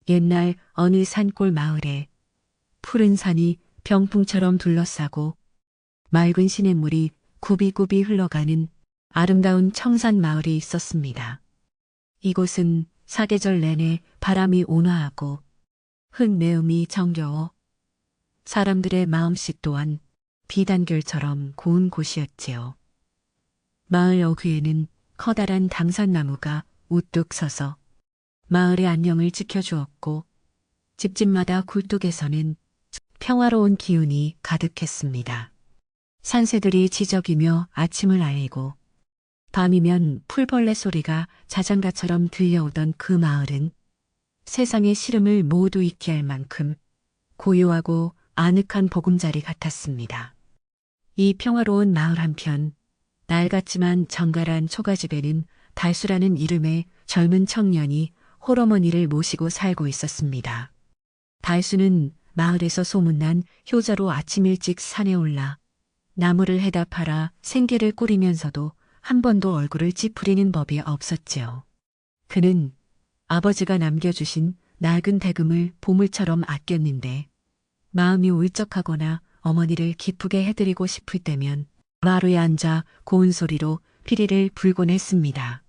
옛날 어느 산골 마을에 푸른 산이 병풍처럼 둘러싸고 맑은 시냇물이 굽이굽이 흘러가는 아름다운 청산 마을이 있었습니다. 이곳은 사계절 내내 바람이 온화하고 흙내음이 정겨워 사람들의 마음씨 또한 비단결처럼 고운 곳이었지요. 마을 어귀에는 커다란 당산나무가 우뚝 서서 마을의 안녕을 지켜주었고 집집마다 굴뚝에서는 평화로운 기운이 가득했습니다. 산새들이 지저귀며 아침을 알리고 밤이면 풀벌레 소리가 자장가처럼 들려오던 그 마을은 세상의 시름을 모두 잊게 할 만큼 고요하고 아늑한 보금자리 같았습니다. 이 평화로운 마을 한편 낡았지만 정갈한 초가집에는 달수라는 이름의 젊은 청년이 홀어머니를 모시고 살고 있었습니다. 달수는 마을에서 소문난 효자로 아침 일찍 산에 올라 나무를 해다 팔아 생계를 꾸리면서도 한 번도 얼굴을 찌푸리는 법이 없었지요. 그는 아버지가 남겨주신 낡은 대금을 보물처럼 아꼈는데 마음이 울적하거나 어머니를 기쁘게 해드리고 싶을 때면 마루에 앉아 고운 소리로 피리를 불곤 했습니다.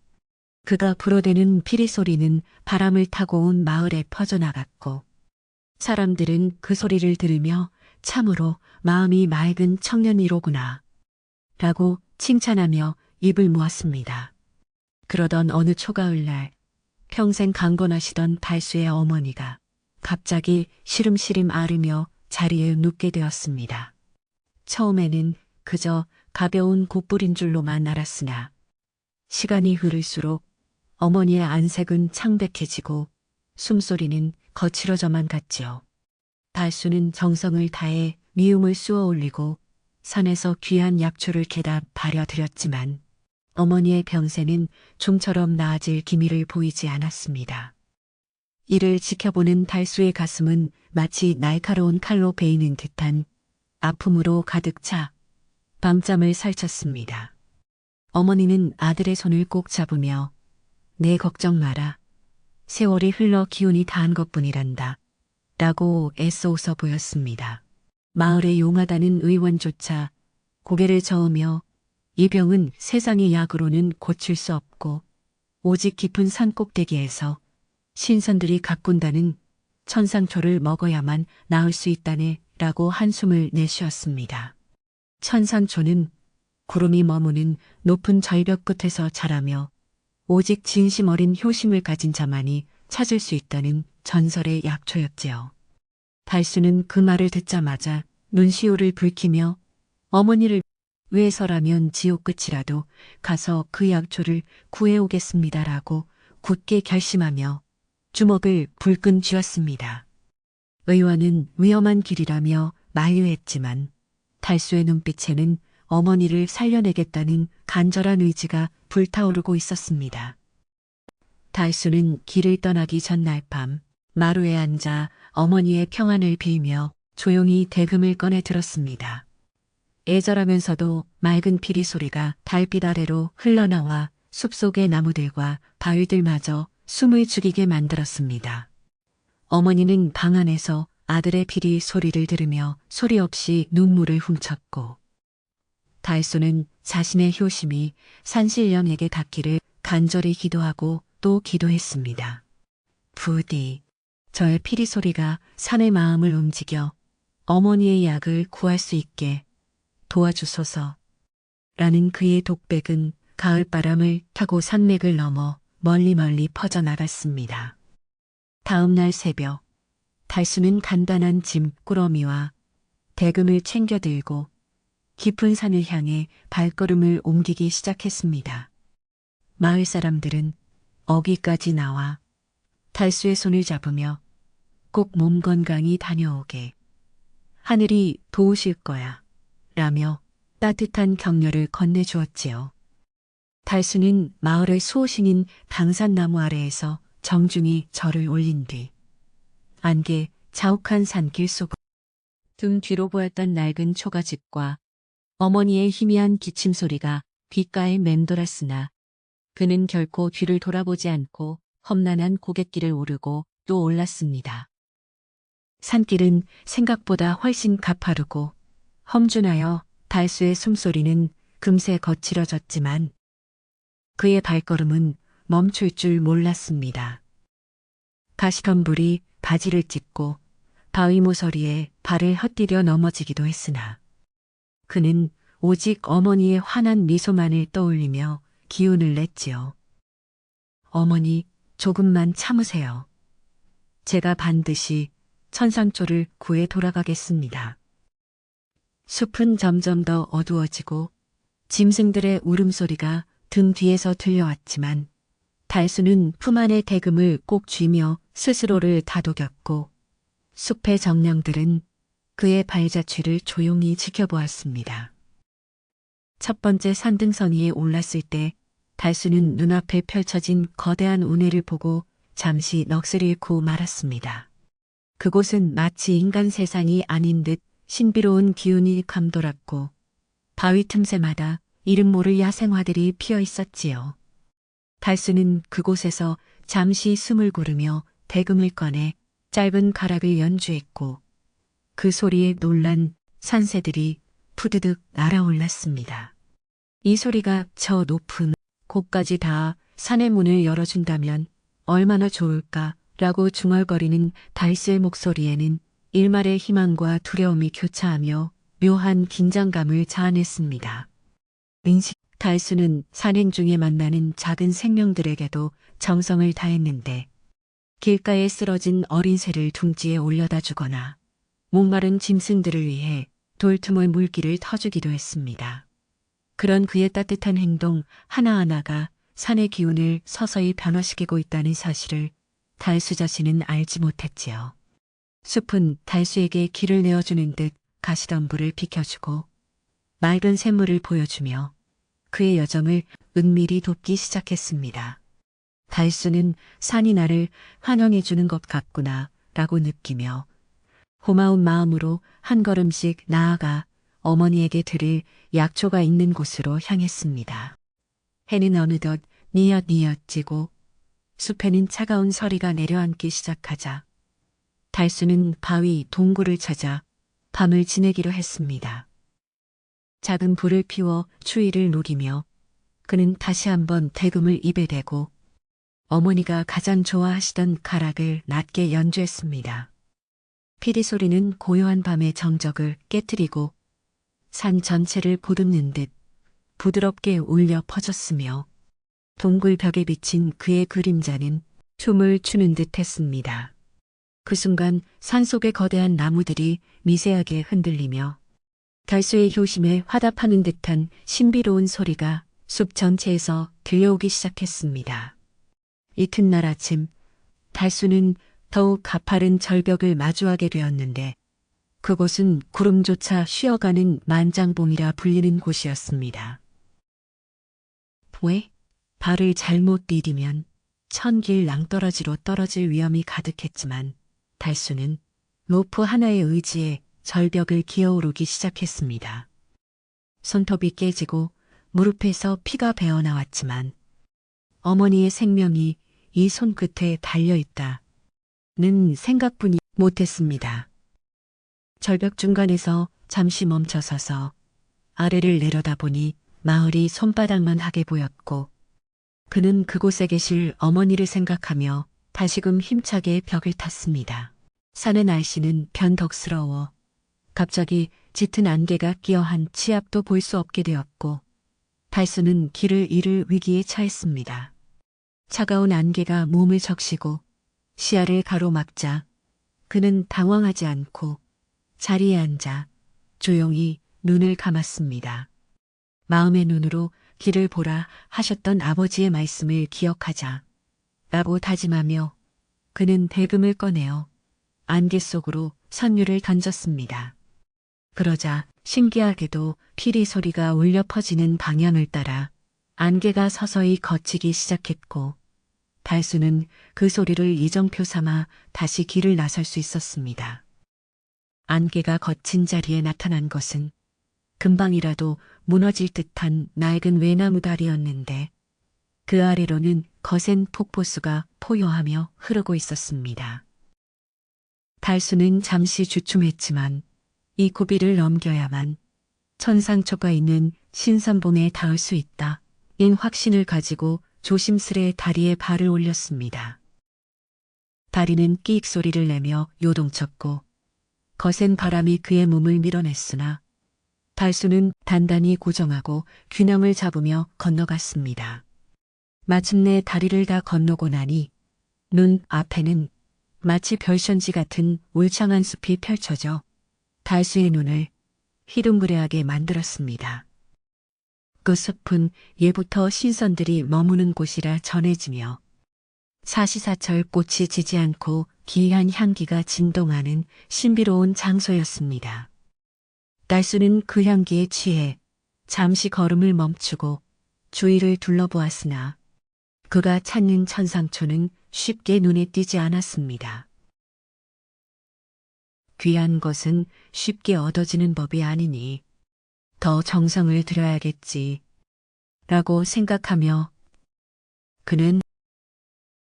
그가 불어대는 피리 소리는 바람을 타고 온 마을에 퍼져나갔고 사람들은 그 소리를 들으며 참으로 마음이 맑은 청년이로구나 라고 칭찬하며 입을 모았습니다. 그러던 어느 초가을날 평생 강건하시던 달수의 어머니가 갑자기 시름시름 앓으며 자리에 눕게 되었습니다. 처음에는 그저 가벼운 곧불인 줄로만 알았으나 시간이 흐를수록 어머니의 안색은 창백해지고 숨소리는 거칠어져만 갔지요. 달수는 정성을 다해 미움을 쑤어 올리고 산에서 귀한 약초를 캐다 발여드렸지만 어머니의 병세는 좀처럼 나아질 기미를 보이지 않았습니다. 이를 지켜보는 달수의 가슴은 마치 날카로운 칼로 베이는 듯한 아픔으로 가득 차 밤잠을 설쳤습니다. 어머니는 아들의 손을 꼭 잡으며 내 걱정 마라. 세월이 흘러 기운이 다한 것뿐이란다. 라고 애써 웃어 보였습니다. 마을의 용하다는 의원조차 고개를 저으며 이 병은 세상의 약으로는 고칠 수 없고 오직 깊은 산 꼭대기에서 신선들이 가꾼다는 천상초를 먹어야만 나을 수 있다네 라고 한숨을 내쉬었습니다. 천상초는 구름이 머무는 높은 절벽 끝에서 자라며 오직 진심 어린 효심을 가진 자만이 찾을 수 있다는 전설의 약초였지요. 달수는 그 말을 듣자마자 눈시울을 붉히며 어머니를 위해서라면 지옥 끝이라도 가서 그 약초를 구해오겠습니다라고 굳게 결심하며 주먹을 불끈 쥐었습니다. 의원은 위험한 길이라며 만류했지만 달수의 눈빛에는 어머니를 살려내겠다는 간절한 의지가 불타오르고 있었습니다. 달수는 길을 떠나기 전날 밤 마루에 앉아 어머니의 평안을 빌며 조용히 대금을 꺼내 들었습니다. 애절하면서도 맑은 피리 소리가 달빛 아래로 흘러나와 숲속의 나무들과 바위들마저 숨을 죽이게 만들었습니다. 어머니는 방 안에서 아들의 피리 소리를 들으며 소리 없이 눈물을 훔쳤고 달수는 자신의 효심이 산신령에게 닿기를 간절히 기도하고 또 기도했습니다. 부디 저의 피리 소리가 산의 마음을 움직여 어머니의 약을 구할 수 있게 도와주소서. 라는 그의 독백은 가을바람을 타고 산맥을 넘어 멀리 퍼져나갔습니다. 다음 날 새벽 달수는 간단한 짐 꾸러미와 대금을 챙겨 들고 깊은 산을 향해 발걸음을 옮기기 시작했습니다. 마을 사람들은 어귀까지 나와 달수의 손을 잡으며 꼭 몸 건강히 다녀오게. 하늘이 도우실 거야. 라며 따뜻한 격려를 건네주었지요. 달수는 마을의 수호신인 당산나무 아래에서 정중히 절을 올린 뒤 안개 자욱한 산길 속 등 뒤로 보였던 낡은 초가집과 어머니의 희미한 기침 소리가 귓가에 맴돌았으나 그는 결코 뒤를 돌아보지 않고 험난한 고갯길을 오르고 또 올랐습니다. 산길은 생각보다 훨씬 가파르고 험준하여 달수의 숨소리는 금세 거칠어졌지만 그의 발걸음은 멈출 줄 몰랐습니다. 가시덤불이 바지를 찢고 바위 모서리에 발을 헛디뎌 넘어지기도 했으나 그는 오직 어머니의 환한 미소만을 떠올리며 기운을 냈지요. 어머니, 조금만 참으세요. 제가 반드시 천상초를 구해 돌아가겠습니다. 숲은 점점 더 어두워지고 짐승들의 울음소리가 등 뒤에서 들려왔지만 달수는 품 안의 대금을 꼭 쥐며 스스로를 다독였고 숲의 정령들은 그의 발자취를 조용히 지켜보았습니다. 첫 번째 산등선 위에 올랐을 때 달수는 눈앞에 펼쳐진 거대한 운해를 보고 잠시 넋을 잃고 말았습니다. 그곳은 마치 인간 세상이 아닌 듯 신비로운 기운이 감돌았고 바위 틈새마다 이름 모를 야생화들이 피어 있었지요. 달수는 그곳에서 잠시 숨을 고르며 대금을 꺼내 짧은 가락을 연주했고 그 소리에 놀란 산새들이 푸드득 날아올랐습니다. 이 소리가 저 높은 곳까지 닿아 산의 문을 열어준다면 얼마나 좋을까라고 중얼거리는 달수의 목소리에는 일말의 희망과 두려움이 교차하며 묘한 긴장감을 자아냈습니다. 달수는 산행 중에 만나는 작은 생명들에게도 정성을 다했는데 길가에 쓰러진 어린 새를 둥지에 올려다 주거나 목마른 짐승들을 위해 돌틈을 물기를 터주기도 했습니다. 그런 그의 따뜻한 행동 하나하나가 산의 기운을 서서히 변화시키고 있다는 사실을 달수 자신은 알지 못했지요. 숲은 달수에게 길을 내어주는 듯 가시덤불을 비켜주고 맑은 샘물을 보여주며 그의 여정을 은밀히 돕기 시작했습니다. 달수는 산이 나를 환영해주는 것 같구나 라고 느끼며 고마운 마음으로 한 걸음씩 나아가 어머니에게 드릴 약초가 있는 곳으로 향했습니다. 해는 어느덧 뉘엿뉘엿 지고 숲에는 차가운 서리가 내려앉기 시작하자 달수는 바위 동굴을 찾아 밤을 지내기로 했습니다. 작은 불을 피워 추위를 녹이며 그는 다시 한번 대금을 입에 대고 어머니가 가장 좋아하시던 가락을 낮게 연주했습니다. 피리 소리는 고요한 밤의 정적을 깨트리고 산 전체를 보듬는 듯 부드럽게 울려 퍼졌으며 동굴 벽에 비친 그의 그림자는 춤을 추는 듯 했습니다. 그 순간 산속의 거대한 나무들이 미세하게 흔들리며 달수의 효심에 화답하는 듯한 신비로운 소리가 숲 전체에서 들려오기 시작했습니다. 이튿날 아침 달수는 더욱 가파른 절벽을 마주하게 되었는데 그곳은 구름조차 쉬어가는 만장봉이라 불리는 곳이었습니다. 왜? 발을 잘못 디디면 천길 낭떠러지로 떨어질 위험이 가득했지만 달수는 로프 하나의 의지에 절벽을 기어오르기 시작했습니다. 손톱이 깨지고 무릎에서 피가 배어나왔지만 어머니의 생명이 이 손끝에 달려있다는 생각뿐이 못했습니다. 절벽 중간에서 잠시 멈춰서서 아래를 내려다보니 마을이 손바닥만 하게 보였고 그는 그곳에 계실 어머니를 생각하며 다시금 힘차게 벽을 탔습니다. 산의 날씨는 변덕스러워 갑자기 짙은 안개가 끼어한 치압도 볼 수 없게 되었고 달수는 길을 잃을 위기에 처했습니다. 차가운 안개가 몸을 적시고 시야를 가로막자 그는 당황하지 않고 자리에 앉아 조용히 눈을 감았습니다. 마음의 눈으로 길을 보라 하셨던 아버지의 말씀을 기억하자 라고 다짐하며 그는 대금을 꺼내어 안개 속으로 선율을 던졌습니다. 그러자 신기하게도 피리 소리가 울려 퍼지는 방향을 따라 안개가 서서히 걷히기 시작했고 달수는 그 소리를 이정표 삼아 다시 길을 나설 수 있었습니다. 안개가 걷힌 자리에 나타난 것은 금방이라도 무너질 듯한 낡은 외나무 다리였는데 그 아래로는 거센 폭포수가 포효하며 흐르고 있었습니다. 달수는 잠시 주춤했지만 이 고비를 넘겨야만 천상초가 있는 신선봉에 닿을 수 있다. 인 확신을 가지고 조심스레 다리에 발을 올렸습니다. 다리는 끼익 소리를 내며 요동쳤고 거센 바람이 그의 몸을 밀어냈으나 달수는 단단히 고정하고 균형을 잡으며 건너갔습니다. 마침내 다리를 다 건너고 나니 눈 앞에는 마치 별천지 같은 울창한 숲이 펼쳐져 달수의 눈을 휘둥그레하게 만들었습니다. 그 숲은 예부터 신선들이 머무는 곳이라 전해지며 사시사철 꽃이 지지 않고 기이한 향기가 진동하는 신비로운 장소였습니다. 달수는 그 향기에 취해 잠시 걸음을 멈추고 주위를 둘러보았으나 그가 찾는 천상초는 쉽게 눈에 띄지 않았습니다. 귀한 것은 쉽게 얻어지는 법이 아니니 더 정성을 들여야겠지 라고 생각하며 그는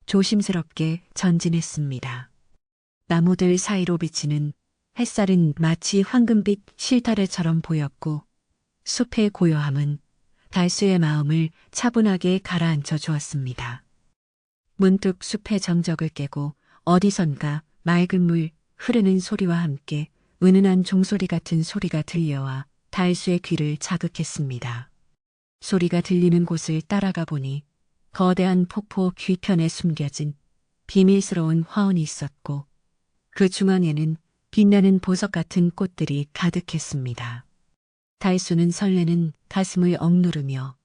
조심스럽게 전진했습니다. 나무들 사이로 비치는 햇살은 마치 황금빛 실타래처럼 보였고 숲의 고요함은 달수의 마음을 차분하게 가라앉혀 주었습니다. 문득 숲의 정적을 깨고 어디선가 맑은 물 흐르는 소리와 함께 은은한 종소리 같은 소리가 들려와 달수의 귀를 자극했습니다. 소리가 들리는 곳을 따라가 보니 거대한 폭포 뒤편에 숨겨진 비밀스러운 화원이 있었고 그 중앙에는 빛나는 보석 같은 꽃들이 가득했습니다. 달수는 설레는 가슴을 억누르며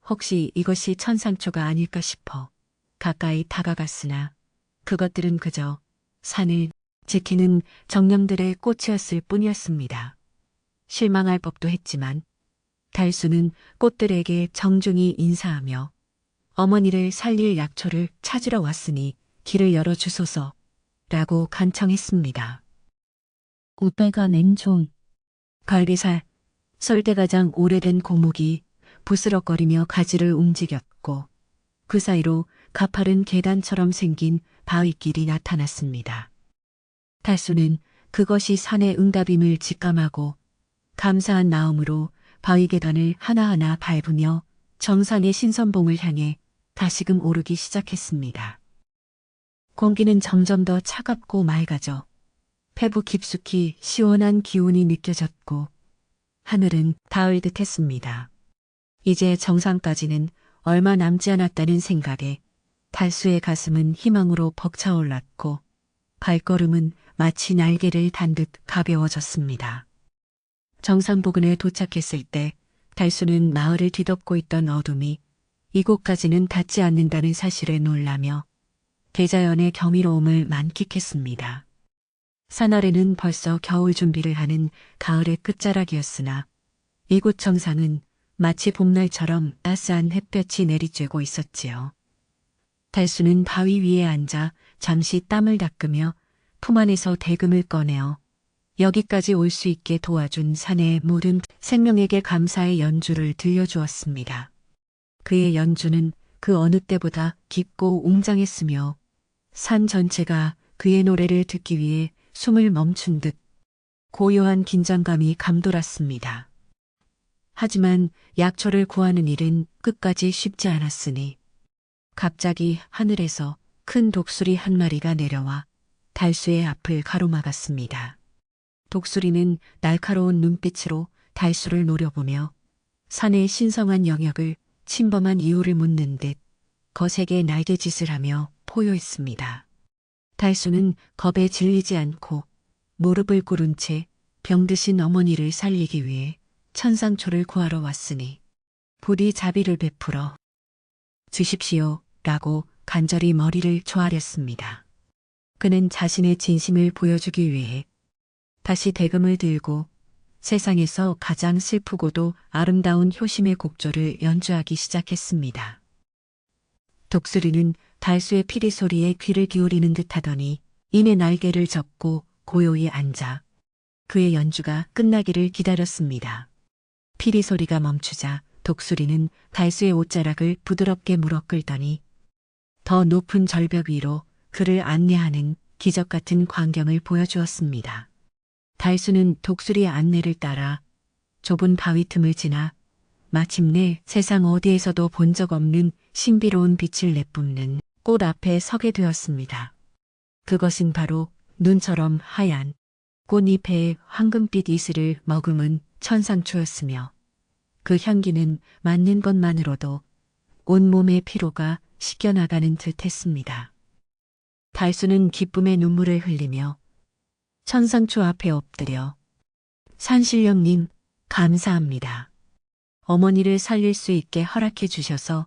혹시 이것이 천상초가 아닐까 싶어 가까이 다가갔으나 그것들은 그저 산을 지키는 정령들의 꽃이었을 뿐이었습니다. 실망할 법도 했지만 달수는 꽃들에게 정중히 인사하며 어머니를 살릴 약초를 찾으러 왔으니 길을 열어주소서 라고 간청했습니다. 우빼가 냉존 갈기살 설대가장 오래된 고목이 부스럭거리며 가지를 움직였고 그 사이로 가파른 계단처럼 생긴 바위길이 나타났습니다. 달수는 그것이 산의 응답임을 직감하고 감사한 마음으로 바위 계단을 하나하나 밟으며 정상의 신선봉을 향해 다시금 오르기 시작했습니다. 공기는 점점 더 차갑고 맑아져 폐부 깊숙이 시원한 기운이 느껴졌고 하늘은 닿을 듯 했습니다. 이제 정상까지는 얼마 남지 않았다는 생각에 달수의 가슴은 희망으로 벅차올랐고 발걸음은 마치 날개를 단 듯 가벼워졌습니다. 정상 부근에 도착했을 때 달수는 마을을 뒤덮고 있던 어둠이 이곳까지는 닿지 않는다는 사실에 놀라며 대자연의 경이로움을 만끽했습니다. 산 아래는 벌써 겨울 준비를 하는 가을의 끝자락이었으나 이곳 정상은 마치 봄날처럼 따스한 햇볕이 내리쬐고 있었지요. 달수는 바위 위에 앉아 잠시 땀을 닦으며 품 안에서 대금을 꺼내어 여기까지 올 수 있게 도와준 산의 모든 생명에게 감사의 연주를 들려주었습니다. 그의 연주는 그 어느 때보다 깊고 웅장했으며 산 전체가 그의 노래를 듣기 위해 숨을 멈춘 듯 고요한 긴장감이 감돌았습니다. 하지만 약초를 구하는 일은 끝까지 쉽지 않았으니 갑자기 하늘에서 큰 독수리 한 마리가 내려와 달수의 앞을 가로막았습니다. 독수리는 날카로운 눈빛으로 달수를 노려보며 산의 신성한 영역을 침범한 이유를 묻는 듯 거세게 날개짓을 하며 포효했습니다. 달수는 겁에 질리지 않고 무릎을 꿇은 채 병드신 어머니를 살리기 위해 천상초를 구하러 왔으니 부디 자비를 베풀어 주십시오 라고 간절히 머리를 조아렸습니다. 그는 자신의 진심을 보여주기 위해 다시 대금을 들고 세상에서 가장 슬프고도 아름다운 효심의 곡조를 연주하기 시작했습니다. 독수리는 달수의 피리 소리에 귀를 기울이는 듯 하더니 이내 날개를 접고 고요히 앉아 그의 연주가 끝나기를 기다렸습니다. 피리 소리가 멈추자 독수리는 달수의 옷자락을 부드럽게 물어 끌더니 더 높은 절벽 위로 그를 안내하는 기적 같은 광경을 보여주었습니다. 달수는 독수리의 안내를 따라 좁은 바위 틈을 지나 마침내 세상 어디에서도 본 적 없는 신비로운 빛을 내뿜는 꽃 앞에 서게 되었습니다. 그것은 바로 눈처럼 하얀 꽃잎에 황금빛 이슬을 머금은 천상초였으며 그 향기는 맡는 것만으로도 온몸의 피로가 씻겨나가는 듯 했습니다. 달수는 기쁨의 눈물을 흘리며 천상초 앞에 엎드려 산신령님 감사합니다. 어머니를 살릴 수 있게 허락해 주셔서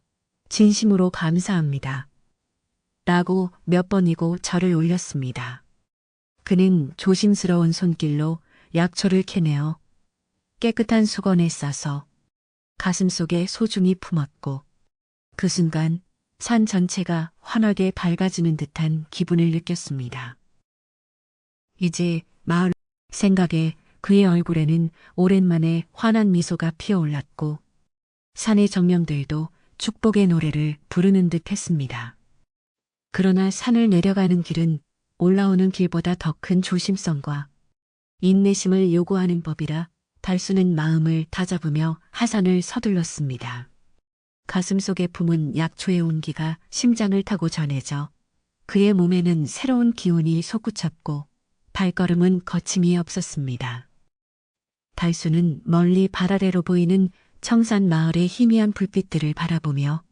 진심으로 감사합니다. 라고 몇 번이고 절을 올렸습니다. 그는 조심스러운 손길로 약초를 캐내어 깨끗한 수건에 싸서 가슴속에 소중히 품었고 그 순간 산 전체가 환하게 밝아지는 듯한 기분을 느꼈습니다. 이제 마을 생각에 그의 얼굴에는 오랜만에 환한 미소가 피어올랐고 산의 정령들도 축복의 노래를 부르는 듯 했습니다. 그러나 산을 내려가는 길은 올라오는 길보다 더 큰 조심성과 인내심을 요구하는 법이라 달수는 마음을 다잡으며 하산을 서둘렀습니다. 가슴속에 품은 약초의 온기가 심장을 타고 전해져 그의 몸에는 새로운 기운이 솟구쳤고 발걸음은 거침이 없었습니다. 달수는 멀리 발 아래로 보이는 청산 마을의 희미한 불빛들을 바라보며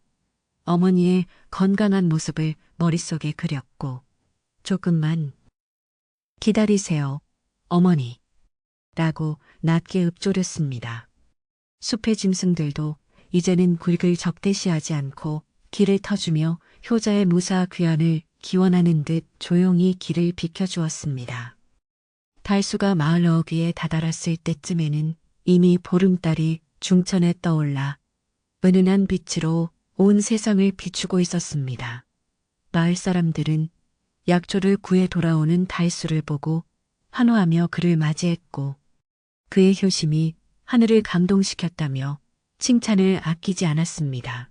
어머니의 건강한 모습을 머릿속에 그렸고 조금만 기다리세요, 어머니. 라고 낮게 읊조렸습니다. 숲의 짐승들도 이제는 굴글 적대시하지 않고 길을 터주며 효자의 무사 귀환을 기원하는 듯 조용히 길을 비켜주었습니다. 달수가 마을 어귀에 다다랐을 때쯤에는 이미 보름달이 중천에 떠올라 은은한 빛으로 온 세상을 비추고 있었습니다. 마을 사람들은 약초를 구해 돌아오는 달수를 보고 환호하며 그를 맞이했고 그의 효심이 하늘을 감동시켰다며 칭찬을 아끼지 않았습니다.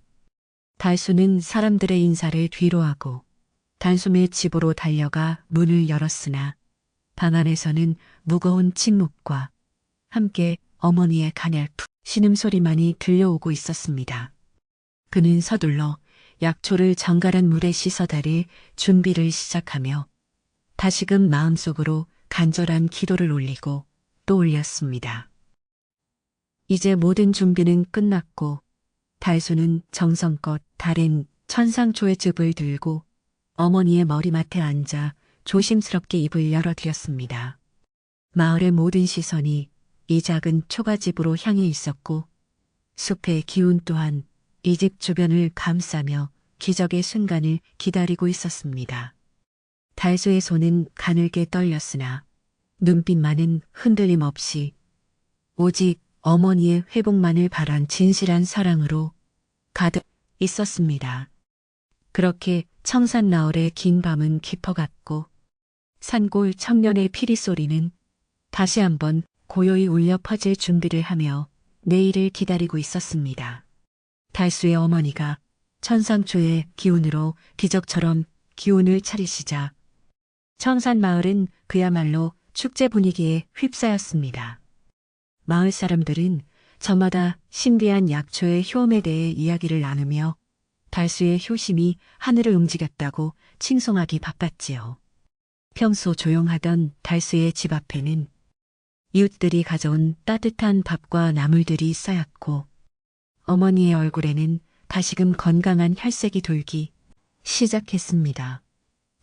달수는 사람들의 인사를 뒤로하고 단숨에 집으로 달려가 문을 열었으나 방 안에서는 무거운 침묵과 함께 어머니의 가냘픈 신음소리만이 들려오고 있었습니다. 그는 서둘러 약초를 정갈한 물에 씻어달릴 준비를 시작하며 다시금 마음속으로 간절한 기도를 올리고 또 올렸습니다. 이제 모든 준비는 끝났고 달수는 정성껏 달인 천상초의 즙을 들고 어머니의 머리맡에 앉아 조심스럽게 입을 열어드렸습니다. 마을의 모든 시선이 이 작은 초가집으로 향해 있었고 숲의 기운 또한 이 집 주변을 감싸며 기적의 순간을 기다리고 있었습니다. 달수의 손은 가늘게 떨렸으나 눈빛만은 흔들림 없이 오직 어머니의 회복만을 바란 진실한 사랑으로 가득 있었습니다. 그렇게 청산나월의 긴 밤은 깊어갔고 산골 청년의 피리소리는 다시 한번 고요히 울려 퍼질 준비를 하며 내일을 기다리고 있었습니다. 달수의 어머니가 천상초의 기운으로 기적처럼 기운을 차리시자 청산마을은 그야말로 축제 분위기에 휩싸였습니다. 마을 사람들은 저마다 신비한 약초의 효험에 대해 이야기를 나누며 달수의 효심이 하늘을 움직였다고 칭송하기 바빴지요. 평소 조용하던 달수의 집 앞에는 이웃들이 가져온 따뜻한 밥과 나물들이 쌓였고 어머니의 얼굴에는 다시금 건강한 혈색이 돌기 시작했습니다.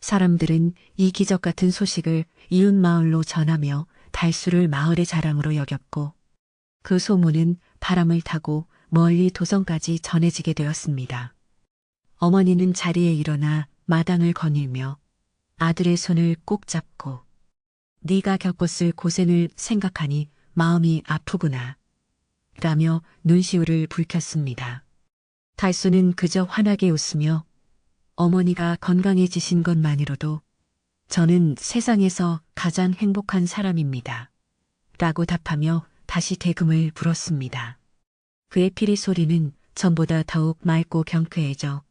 사람들은 이 기적 같은 소식을 이웃 마을로 전하며 달수를 마을의 자랑으로 여겼고 그 소문은 바람을 타고 멀리 도성까지 전해지게 되었습니다. 어머니는 자리에 일어나 마당을 거닐며 아들의 손을 꼭 잡고 네가 겪었을 고생을 생각하니 마음이 아프구나 라며 눈시울을 붉혔습니다. 달수는 그저 환하게 웃으며 어머니가 건강해지신 것만으로도 저는 세상에서 가장 행복한 사람입니다. 라고 답하며 다시 대금을 불었습니다. 그의 피리 소리는 전보다 더욱 맑고 경쾌해져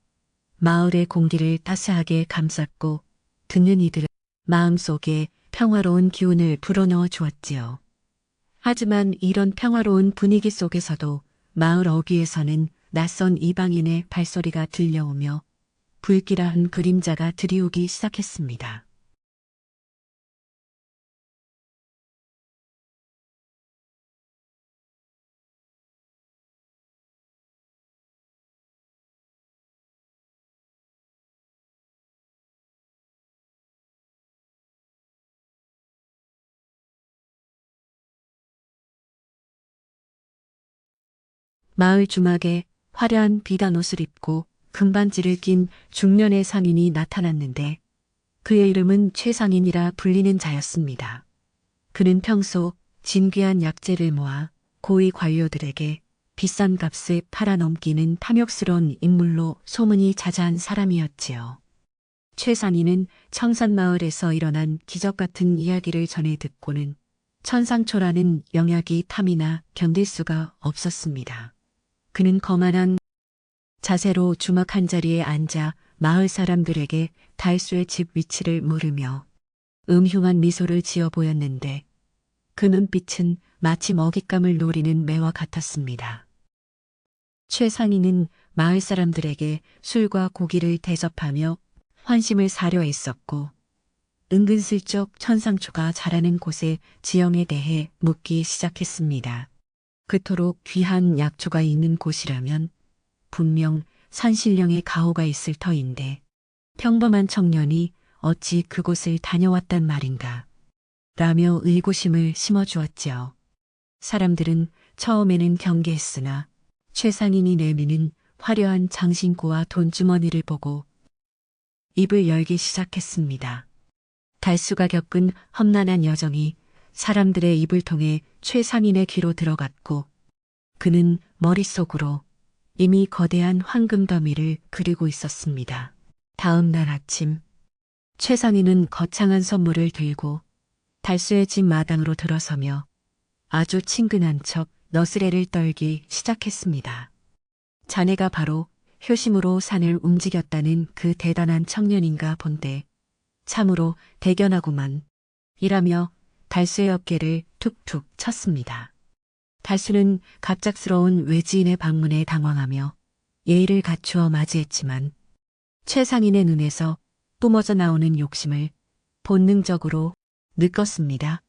마을의 공기를 따스하게 감쌌고 듣는 이들의 마음속에 평화로운 기운을 불어넣어 주었지요. 하지만 이런 평화로운 분위기 속에서도 마을 어귀에서는 낯선 이방인의 발소리가 들려오며 불길한 그림자가 드리우기 시작했습니다. 마을 주막에 화려한 비단 옷을 입고 금반지를 낀 중년의 상인이 나타났는데 그의 이름은 최상인이라 불리는 자였습니다. 그는 평소 진귀한 약재를 모아 고위 관료들에게 비싼 값에 팔아넘기는 탐욕스러운 인물로 소문이 자자한 사람이었지요. 최상인은 청산마을에서 일어난 기적 같은 이야기를 전해 듣고는 천상초라는 영약이 탐이나 견딜 수가 없었습니다. 그는 거만한 자세로 주막 한 자리에 앉아 마을 사람들에게 달수의 집 위치를 물으며 음흉한 미소를 지어 보였는데 그 눈빛은 마치 먹잇감을 노리는 매와 같았습니다. 최상인은 마을 사람들에게 술과 고기를 대접하며 환심을 사려 했었고 은근슬쩍 천상초가 자라는 곳의 지형에 대해 묻기 시작했습니다. 그토록 귀한 약초가 있는 곳이라면 분명 산신령의 가호가 있을 터인데 평범한 청년이 어찌 그곳을 다녀왔단 말인가 라며 의구심을 심어주었지요. 사람들은 처음에는 경계했으나 최상인이 내미는 화려한 장신구와 돈주머니를 보고 입을 열기 시작했습니다. 달수가 겪은 험난한 여정이 사람들의 입을 통해 최상인의 귀로 들어갔고 그는 머릿속으로 이미 거대한 황금 더미를 그리고 있었습니다. 다음 날 아침 최상인은 거창한 선물을 들고 달수의 집 마당으로 들어서며 아주 친근한 척 너스레를 떨기 시작했습니다. 자네가 바로 효심으로 산을 움직였다는 그 대단한 청년인가 본데 참으로 대견하구만 이라며 달수의 어깨를 툭툭 쳤습니다. 달수는 갑작스러운 외지인의 방문에 당황하며 예의를 갖추어 맞이했지만 최상인의 눈에서 뿜어져 나오는 욕심을 본능적으로 느꼈습니다.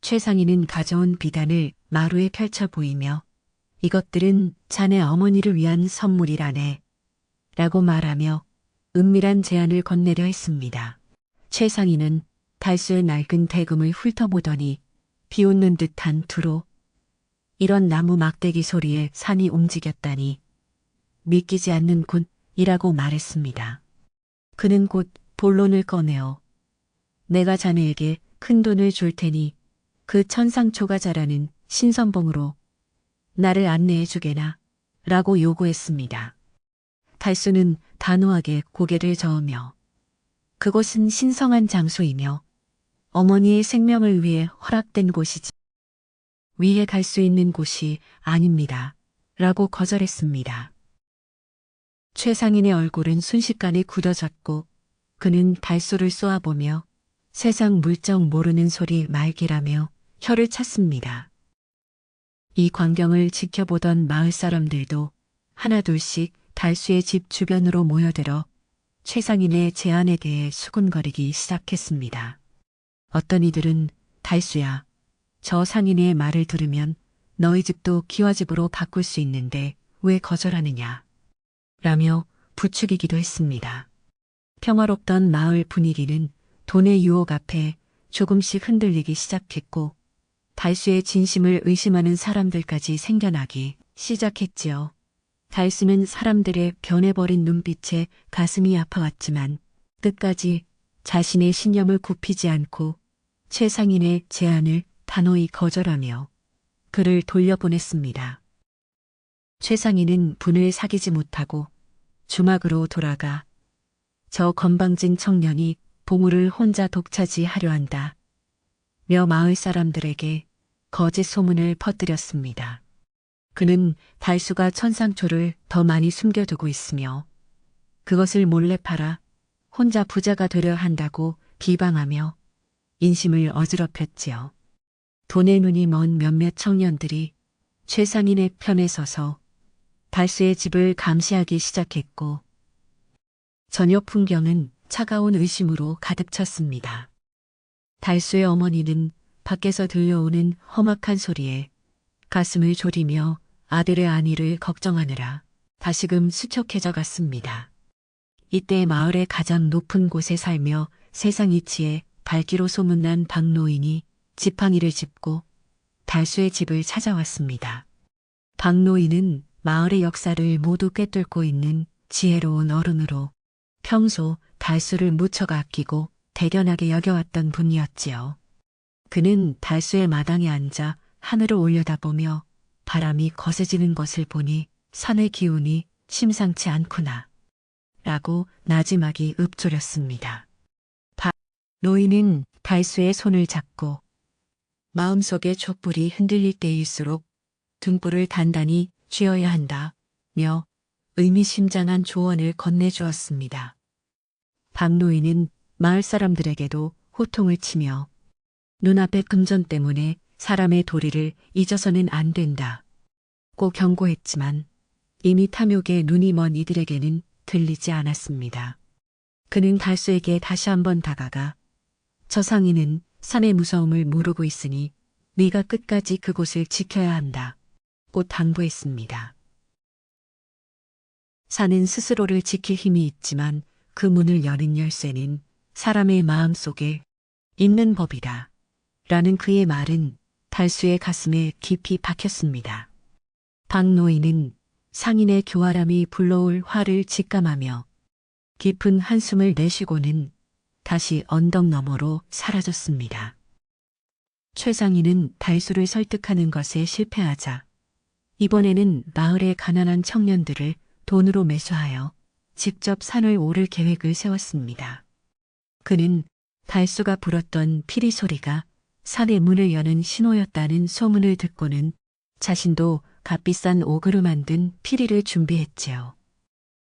최상인은 가져온 비단을 마루에 펼쳐 보이며 이것들은 자네 어머니를 위한 선물이라네 라고 말하며 은밀한 제안을 건네려 했습니다. 최상인은 달수의 낡은 대금을 훑어보더니 비웃는 듯한 투로 이런 나무 막대기 소리에 산이 움직였다니 믿기지 않는 굿이라고 말했습니다. 그는 곧 본론을 꺼내어 내가 자네에게 큰 돈을 줄 테니 그 천상초가 자라는 신선봉으로 나를 안내해 주게나 라고 요구했습니다. 달수는 단호하게 고개를 저으며 그곳은 신성한 장소이며 어머니의 생명을 위해 허락된 곳이지 위에 갈 수 있는 곳이 아닙니다. 라고 거절했습니다. 최상인의 얼굴은 순식간에 굳어졌고 그는 달수를 쏘아보며 세상 물정 모르는 소리 말기라며 혀를 찼습니다. 이 광경을 지켜보던 마을 사람들도 하나둘씩 달수의 집 주변으로 모여들어 최상인의 제안에 대해 수군거리기 시작했습니다. 어떤 이들은 달수야, 저 상인의 말을 들으면 너희 집도 기와집으로 바꿀 수 있는데 왜 거절하느냐 라며 부추기기도 했습니다. 평화롭던 마을 분위기는 돈의 유혹 앞에 조금씩 흔들리기 시작했고 달수의 진심을 의심하는 사람들까지 생겨나기 시작했지요. 달수는 사람들의 변해버린 눈빛에 가슴이 아파왔지만 끝까지 자신의 신념을 굽히지 않고 최상인의 제안을 단호히 거절하며 그를 돌려보냈습니다. 최상인은 분을 사귀지 못하고 주막으로 돌아가 저 건방진 청년이 보물을 혼자 독차지하려 한다 며 마을 사람들에게 거짓 소문을 퍼뜨렸습니다. 그는 달수가 천상초를 더 많이 숨겨두고 있으며 그것을 몰래 팔아 혼자 부자가 되려 한다고 비방하며 인심을 어지럽혔지요. 돈의 눈이 먼 몇몇 청년들이 최상인의 편에 서서 달수의 집을 감시하기 시작했고 저녁 풍경은 차가운 의심으로 가득 찼습니다. 달수의 어머니는 밖에서 들려오는 험악한 소리에 가슴을 졸이며 아들의 안위를 걱정하느라 다시금 수척해져 갔습니다. 이때 마을의 가장 높은 곳에 살며 세상 이치에 밝기로 소문난 박노인이 지팡이를 짚고 달수의 집을 찾아왔습니다. 박노인은 마을의 역사를 모두 꿰뚫고 있는 지혜로운 어른으로 평소 달수를 무척 아끼고 대견하게 여겨왔던 분이었지요. 그는 달수의 마당에 앉아 하늘을 올려다보며 바람이 거세지는 것을 보니 산의 기운이 심상치 않구나 라고 나지막이 읊조렸습니다. 노인은 달수의 손을 잡고 마음속의 촛불이 흔들릴 때일수록 등불을 단단히 쥐어야 한다며 의미심장한 조언을 건네주었습니다. 박노인은 마을 사람들에게도 호통을 치며 눈앞의 금전 때문에 사람의 도리를 잊어서는 안 된다. 꼭 경고했지만 이미 탐욕에 눈이 먼 이들에게는 들리지 않았습니다. 그는 달수에게 다시 한번 다가가 저 상인은 산의 무서움을 모르고 있으니 네가 끝까지 그곳을 지켜야 한다. 꼭 당부했습니다. 산은 스스로를 지킬 힘이 있지만 그 문을 여는 열쇠는 사람의 마음 속에 있는 법이다. 라는 그의 말은 달수의 가슴에 깊이 박혔습니다. 박노인은 상인의 교활함이 불러올 화를 직감하며 깊은 한숨을 내쉬고는 다시 언덕 너머로 사라졌습니다. 최상인은 달수를 설득하는 것에 실패하자 이번에는 마을의 가난한 청년들을 돈으로 매수하여 직접 산을 오를 계획을 세웠습니다. 그는 달수가 불었던 피리 소리가 산의 문을 여는 신호였다는 소문을 듣고는 자신도 값비싼 옥으로 만든 피리를 준비했지요.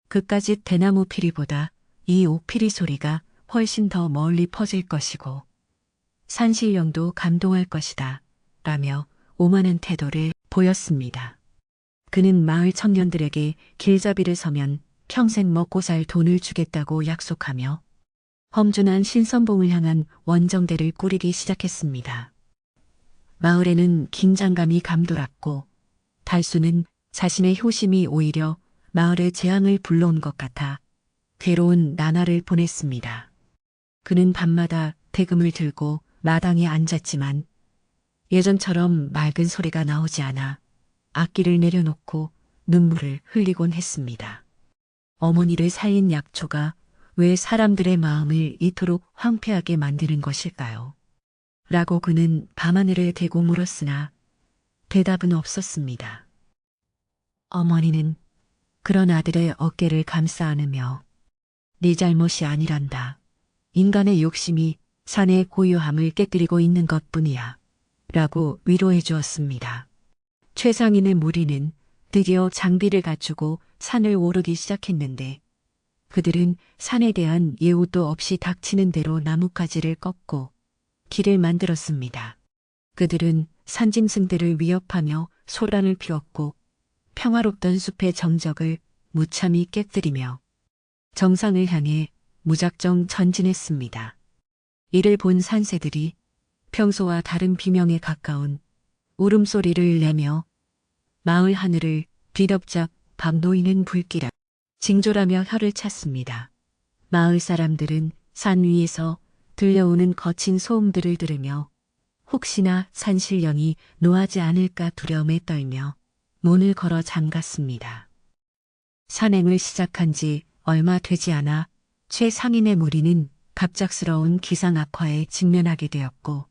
그까짓 대나무 피리보다 이 옥피리 소리가 훨씬 더 멀리 퍼질 것이고 산신령도 감동할 것이다 라며 오만한 태도를 보였습니다. 그는 마을 청년들에게 길잡이를 서면 평생 먹고 살 돈을 주겠다고 약속하며 험준한 신선봉을 향한 원정대를 꾸리기 시작했습니다. 마을에는 긴장감이 감돌았고 달수는 자신의 효심이 오히려 마을의 재앙을 불러온 것 같아 괴로운 나날을 보냈습니다. 그는 밤마다 대금을 들고 마당에 앉았지만 예전처럼 맑은 소리가 나오지 않아 악기를 내려놓고 눈물을 흘리곤 했습니다. 어머니를 살린 약초가 왜 사람들의 마음을 이토록 황폐하게 만드는 것일까요? 라고 그는 밤하늘을 대고 물었으나 대답은 없었습니다. 어머니는 그런 아들의 어깨를 감싸 안으며 네 잘못이 아니란다. 인간의 욕심이 산의 고요함을 깨뜨리고 있는 것뿐이야. 라고 위로해 주었습니다. 최상인의 무리는 드디어 장비를 갖추고 산을 오르기 시작했는데 그들은 산에 대한 예우도 없이 닥치는 대로 나뭇가지를 꺾고 길을 만들었습니다. 그들은 산짐승들을 위협하며 소란을 피웠고 평화롭던 숲의 정적을 무참히 깨뜨리며 정상을 향해 무작정 전진했습니다. 이를 본 산새들이 평소와 다른 비명에 가까운 울음소리를 내며 마을 하늘을 뒤덮자 박노인은 불길아 징졸하며 혀를 찼습니다. 마을 사람들은 산 위에서 들려오는 거친 소음들을 들으며 혹시나 산신령이 노하지 않을까 두려움에 떨며 문을 걸어 잠갔습니다. 산행을 시작한 지 얼마 되지 않아 최상인의 무리는 갑작스러운 기상 악화에 직면하게 되었고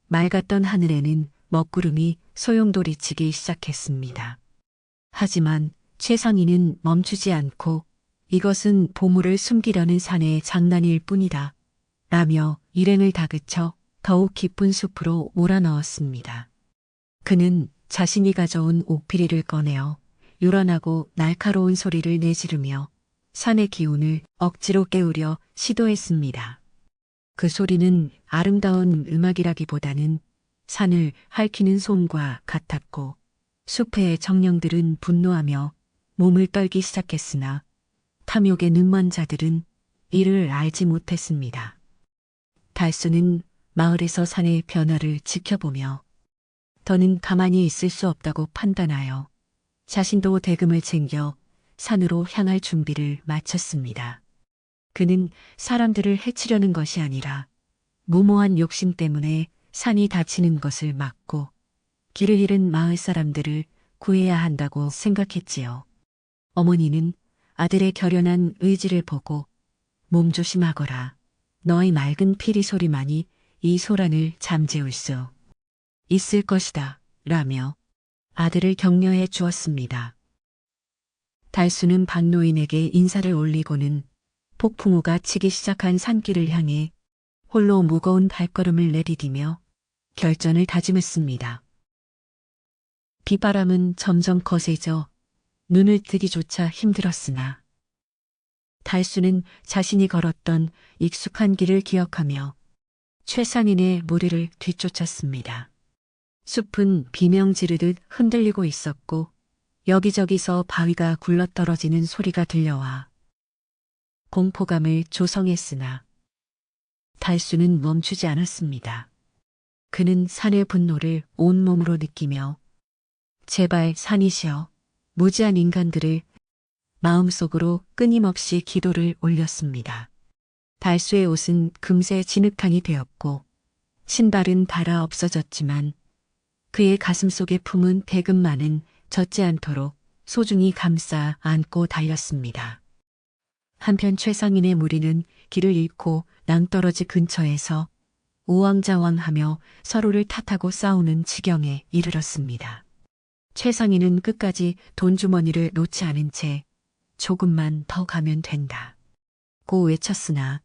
맑았던 하늘에는 먹구름이 소용돌이치기 시작했습니다. 하지만 최상인은 멈추지 않고 이것은 보물을 숨기려는 사내의 장난일 뿐이다 라며 일행을 다그쳐 더욱 깊은 숲으로 몰아넣었습니다. 그는 자신이 가져온 옥피리를 꺼내어 요란하고 날카로운 소리를 내지르며 산의 기운을 억지로 깨우려 시도했습니다. 그 소리는 아름다운 음악이라기보다는 산을 핥히는 손과 같았고 숲의 정령들은 분노하며 몸을 떨기 시작했으나 탐욕에 능먼 자들은 이를 알지 못했습니다. 달수는 마을에서 산의 변화를 지켜보며 더는 가만히 있을 수 없다고 판단하여 자신도 대금을 챙겨 산으로 향할 준비를 마쳤습니다. 그는 사람들을 해치려는 것이 아니라 무모한 욕심 때문에 산이 닫히는 것을 막고 길을 잃은 마을 사람들을 구해야 한다고 생각했지요. 어머니는 아들의 결연한 의지를 보고 몸조심하거라. 너의 맑은 피리 소리만이 이 소란을 잠재울 수 있을 것이다. 라며 아들을 격려해 주었습니다. 달수는 박노인에게 인사를 올리고는 폭풍우가 치기 시작한 산길을 향해 홀로 무거운 발걸음을 내디디며 결전을 다짐했습니다. 비바람은 점점 거세져 눈을 뜨기조차 힘들었으나 달수는 자신이 걸었던 익숙한 길을 기억하며 최상인의 무리를 뒤쫓았습니다. 숲은 비명 지르듯 흔들리고 있었고 여기저기서 바위가 굴러떨어지는 소리가 들려와 공포감을 조성했으나 달수는 멈추지 않았습니다. 그는 산의 분노를 온몸으로 느끼며 제발 산이시여 무지한 인간들을 마음속으로 끊임없이 기도를 올렸습니다. 달수의 옷은 금세 진흙탕이 되었고 신발은 닳아 없어졌지만 그의 가슴 속에 품은 대금만은 젖지 않도록 소중히 감싸 안고 달렸습니다. 한편 최상인의 무리는 길을 잃고 낭떠러지 근처에서 우왕좌왕하며 서로를 탓하고 싸우는 지경에 이르렀습니다. 최상인은 끝까지 돈주머니를 놓지 않은 채 조금만 더 가면 된다 고 외쳤으나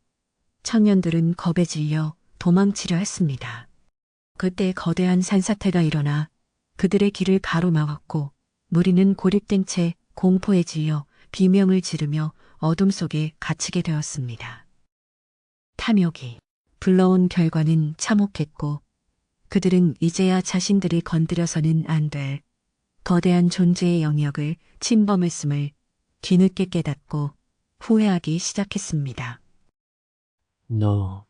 청년들은 겁에 질려 도망치려 했습니다. 그때 거대한 산사태가 일어나 그들의 길을 가로막았고 무리는 고립된 채 공포에 질려 비명을 지르며 어둠 속에 갇히게 되었습니다. 탐욕이 불러온 결과는 참혹했고 그들은 이제야 자신들이 건드려서는 안 될 거대한 존재의 영역을 침범했음을 뒤늦게 깨닫고 후회하기 시작했습니다. 너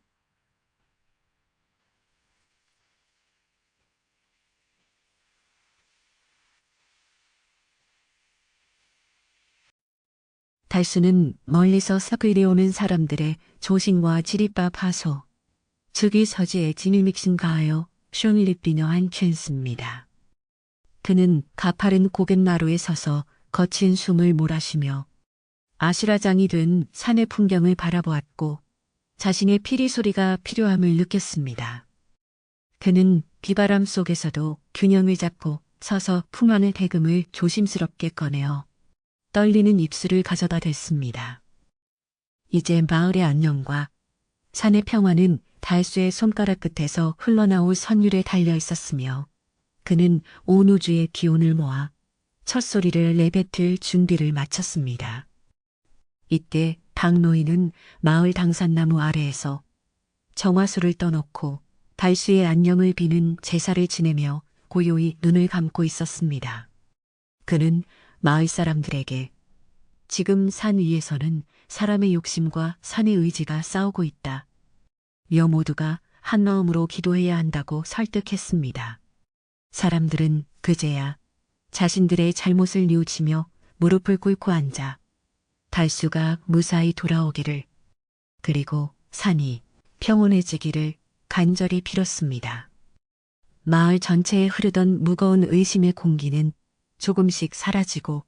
달수는 멀리서 서글이오는 사람들의 조식과 지리밥 하소, 즉위 서지에 진일믹신 가하여 숀리비너한 켄스입니다. 그는 가파른 고갯마루에 서서 거친 숨을 몰아쉬며 아시라장이 된 산의 풍경을 바라보았고 자신의 피리 소리가 필요함을 느꼈습니다. 그는 비바람 속에서도 균형을 잡고 서서 품 안의 대금을 조심스럽게 꺼내어 떨리는 입술을 가져다 댔습니다. 이제 마을의 안녕과 산의 평화는 달수의 손가락 끝에서 흘러나올 선율에 달려 있었으며 그는 온 우주의 기운을 모아 첫 소리를 내뱉을 준비를 마쳤습니다. 이때 박노인은 마을 당산나무 아래에서 정화수를 떠놓고 달수의 안녕을 비는 제사를 지내며 고요히 눈을 감고 있었습니다. 그는 마을 사람들에게 지금 산 위에서는 사람의 욕심과 산의 의지가 싸우고 있다. 여 모두가 한마음으로 기도해야 한다고 설득했습니다. 사람들은 그제야 자신들의 잘못을 뉘우치며 무릎을 꿇고 앉아 달수가 무사히 돌아오기를 그리고 산이 평온해지기를 간절히 빌었습니다. 마을 전체에 흐르던 무거운 의심의 공기는 조금씩 사라지고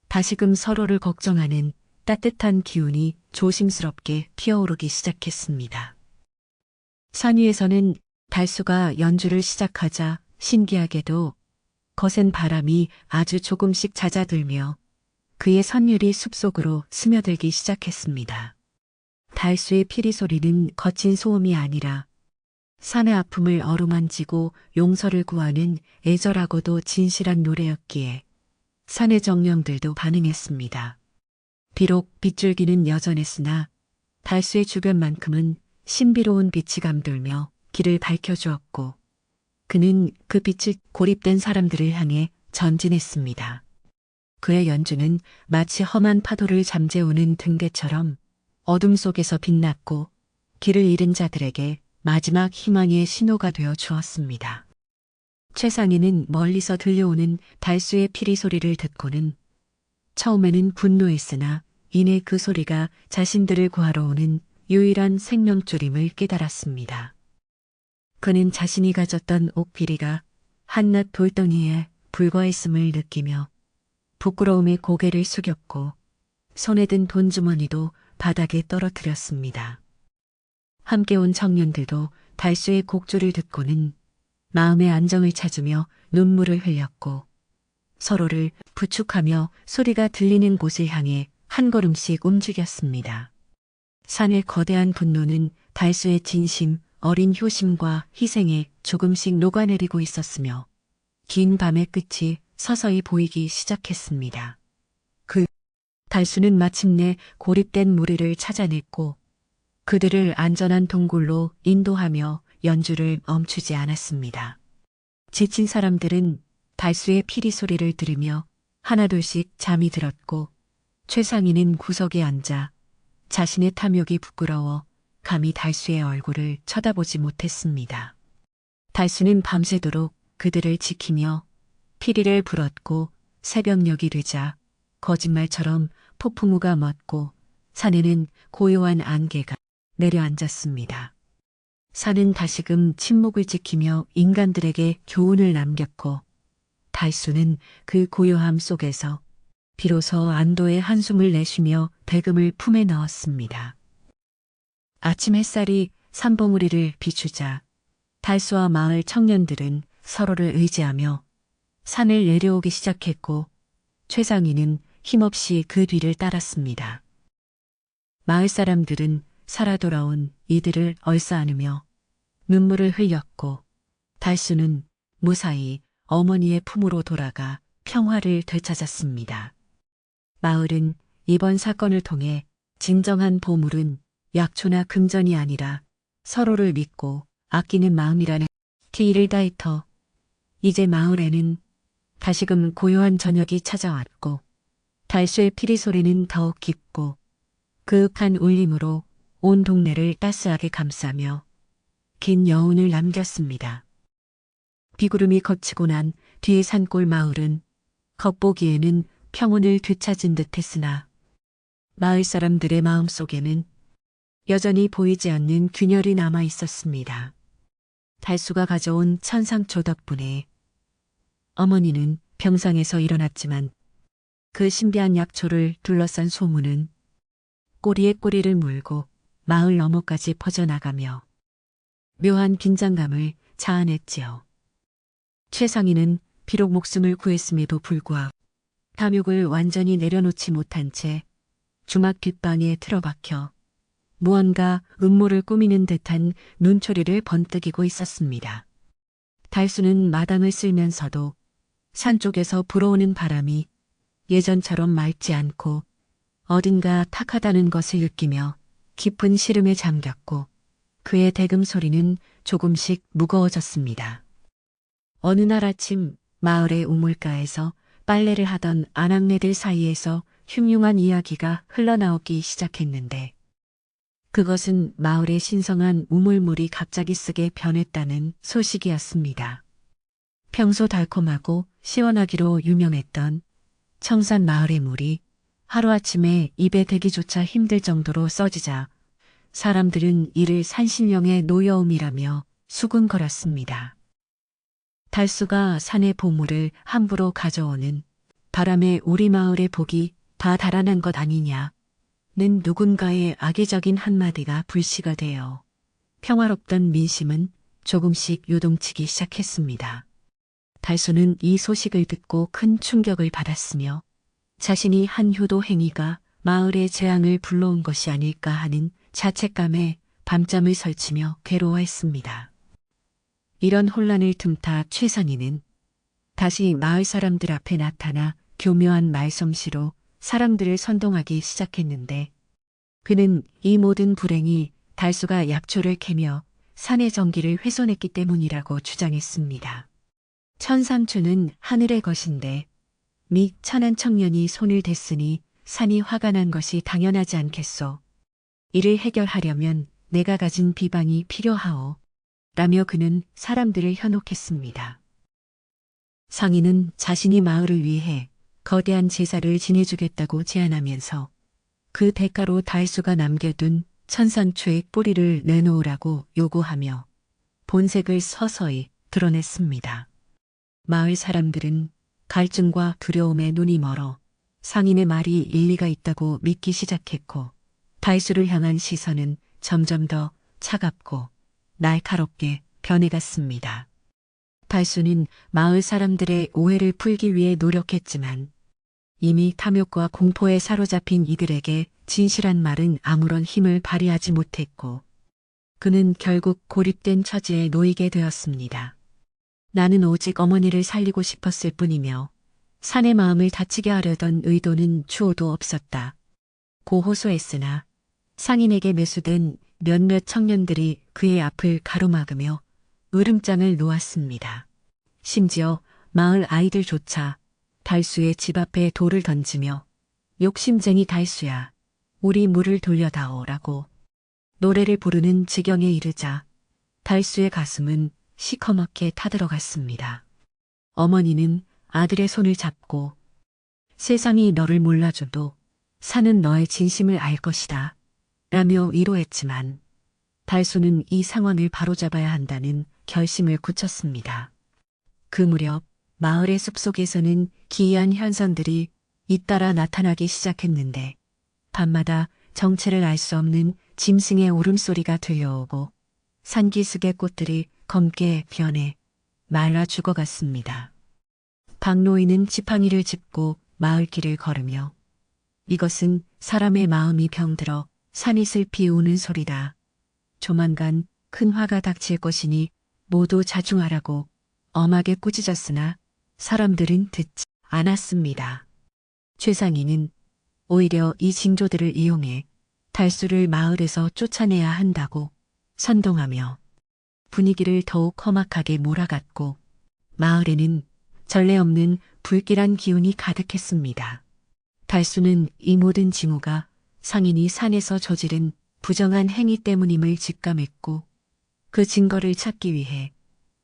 다시금 서로를 걱정하는 따뜻한 기운이 조심스럽게 피어오르기 시작했습니다. 산 위에서는 달수가 연주를 시작하자 신기하게도 거센 바람이 아주 조금씩 잦아들며 그의 선율이 숲속으로 스며들기 시작했습니다. 달수의 피리 소리는 거친 소음이 아니라 산의 아픔을 어루만지고 용서를 구하는 애절하고도 진실한 노래였기에 산의 정령들도 반응했습니다. 비록 빗줄기는 여전했으나 달수의 주변만큼은 신비로운 빛이 감돌며 길을 밝혀주었고 그는 그 빛을 고립된 사람들을 향해 전진했습니다. 그의 연주는 마치 험한 파도를 잠재우는 등대처럼 어둠 속에서 빛났고 길을 잃은 자들에게 마지막 희망의 신호가 되어 주었습니다. 최상희는 멀리서 들려오는 달수의 피리 소리를 듣고는 처음에는 분노했으나 이내 그 소리가 자신들을 구하러 오는 유일한 생명줄임을 깨달았습니다. 그는 자신이 가졌던 옥피리가 한낱 돌덩이에 불과했음을 느끼며 부끄러움에 고개를 숙였고 손에 든 돈주머니도 바닥에 떨어뜨렸습니다. 함께 온 청년들도 달수의 곡조를 듣고는 마음의 안정을 찾으며 눈물을 흘렸고 서로를 부축하며 소리가 들리는 곳을 향해 한 걸음씩 움직였습니다. 산의 거대한 분노는 달수의 진심, 어린 효심과 희생에 조금씩 녹아내리고 있었으며 긴 밤의 끝이 서서히 보이기 시작했습니다. 달수는 마침내 고립된 무리를 찾아냈고 그들을 안전한 동굴로 인도하며 연주를 멈추지 않았습니다. 지친 사람들은 달수의 피리 소리를 들으며 하나둘씩 잠이 들었고 최상희는 구석에 앉아 자신의 탐욕이 부끄러워 감히 달수의 얼굴을 쳐다보지 못했습니다. 달수는 밤새도록 그들을 지키며 피리를 불었고 새벽녘이 되자 거짓말처럼 폭풍우가 멎고 산에는 고요한 안개가 내려앉았습니다. 산은 다시금 침묵을 지키며 인간들에게 교훈을 남겼고 달수는 그 고요함 속에서 비로소 안도의 한숨을 내쉬며 대금을 품에 넣었습니다. 아침 햇살이 산봉우리를 비추자 달수와 마을 청년들은 서로를 의지하며 산을 내려오기 시작했고 최상희는 힘없이 그 뒤를 따랐습니다. 마을 사람들은 살아 돌아온 이들을 얼싸안으며 눈물을 흘렸고 달수는 무사히 어머니의 품으로 돌아가 평화를 되찾았습니다. 마을은 이번 사건을 통해 진정한 보물은 약초나 금전이 아니라 서로를 믿고 아끼는 마음이라는 키를 다이터. 이제 마을에는 다시금 고요한 저녁이 찾아왔고 달수의 피리 소리는 더욱 깊고 그윽한 울림으로 온 동네를 따스하게 감싸며 긴 여운을 남겼습니다. 비구름이 걷히고 난 뒤의 산골 마을은 겉보기에는 평온을 되찾은 듯 했으나 마을 사람들의 마음속에는 여전히 보이지 않는 균열이 남아 있었습니다. 달수가 가져온 천상초 덕분에 어머니는 병상에서 일어났지만 그 신비한 약초를 둘러싼 소문은 꼬리에 꼬리를 물고 마을 너머까지 퍼져나가며 묘한 긴장감을 자아냈지요. 최상희는 비록 목숨을 구했음에도 불구하고 탐욕을 완전히 내려놓지 못한 채 주막 뒷방에 틀어박혀 무언가 음모를 꾸미는 듯한 눈초리를 번뜩이고 있었습니다. 달수는 마당을 쓸면서도 산 쪽에서 불어오는 바람이 예전처럼 맑지 않고 어딘가 탁하다는 것을 느끼며 깊은 시름에 잠겼고 그의 대금 소리는 조금씩 무거워졌습니다. 어느 날 아침 마을의 우물가에서 빨래를 하던 아낙네들 사이에서 흉흉한 이야기가 흘러나오기 시작했는데 그것은 마을의 신성한 우물물이 갑자기 쓰게 변했다는 소식이었습니다. 평소 달콤하고 시원하기로 유명했던 청산 마을의 물이 하루아침에 입에 대기조차 힘들 정도로 써지자 사람들은 이를 산신령의 노여움이라며 수군거렸습니다. 달수가 산의 보물을 함부로 가져오는 바람에 우리 마을의 복이 다 달아난 것 아니냐는 누군가의 악의적인 한마디가 불씨가 되어 평화롭던 민심은 조금씩 요동치기 시작했습니다. 달수는 이 소식을 듣고 큰 충격을 받았으며 자신이 한 효도 행위가 마을의 재앙을 불러온 것이 아닐까 하는 자책감에 밤잠을 설치며 괴로워했습니다. 이런 혼란을 틈타 최상희는 다시 마을 사람들 앞에 나타나 교묘한 말솜씨로 사람들을 선동하기 시작했는데 그는 이 모든 불행이 달수가 약초를 캐며 산의 정기를 훼손했기 때문이라고 주장했습니다. 천상추는 하늘의 것인데 미 천한 청년이 손을 댔으니 산이 화가 난 것이 당연하지 않겠소. 이를 해결하려면 내가 가진 비방이 필요하오. 라며 그는 사람들을 현혹했습니다. 상인은 자신이 마을을 위해 거대한 제사를 지내주겠다고 제안하면서 그 대가로 달수가 남겨둔 천상추의 뿌리를 내놓으라고 요구하며 본색을 서서히 드러냈습니다. 마을 사람들은 갈증과 두려움에 눈이 멀어 상인의 말이 일리가 있다고 믿기 시작했고 달수를 향한 시선은 점점 더 차갑고 날카롭게 변해갔습니다. 달수는 마을 사람들의 오해를 풀기 위해 노력했지만 이미 탐욕과 공포에 사로잡힌 이들에게 진실한 말은 아무런 힘을 발휘하지 못했고 그는 결국 고립된 처지에 놓이게 되었습니다. 나는 오직 어머니를 살리고 싶었을 뿐이며 산의 마음을 다치게 하려던 의도는 추호도 없었다. 고 호소했으나 상인에게 매수된 몇몇 청년들이 그의 앞을 가로막으며 으름장을 놓았습니다. 심지어 마을 아이들조차 달수의 집 앞에 돌을 던지며 욕심쟁이 달수야, 우리 물을 돌려다오라고 노래를 부르는 지경에 이르자 달수의 가슴은 시커멓게 타들어갔습니다. 어머니는 아들의 손을 잡고 세상이 너를 몰라줘도 산은 너의 진심을 알 것이다 라며 위로했지만 달수는 이 상황을 바로잡아야 한다는 결심을 굳혔습니다. 그 무렵 마을의 숲속에서는 기이한 현상들이 잇따라 나타나기 시작했는데 밤마다 정체를 알 수 없는 짐승의 울음소리가 들려오고 산기슭의 꽃들이 검게 변해 말라 죽어갔습니다. 박노인은 지팡이를 짚고 마을길을 걸으며 이것은 사람의 마음이 병들어 산이 슬피 우는 소리다. 조만간 큰 화가 닥칠 것이니 모두 자중하라고 엄하게 꾸짖었으나 사람들은 듣지 않았습니다. 최상희는 오히려 이 징조들을 이용해 달수를 마을에서 쫓아내야 한다고 선동하며 분위기를 더욱 험악하게 몰아갔고 마을에는 전례 없는 불길한 기운이 가득했습니다. 달수는 이 모든 징후가 상인이 산에서 저지른 부정한 행위 때문임을 직감했고 그 증거를 찾기 위해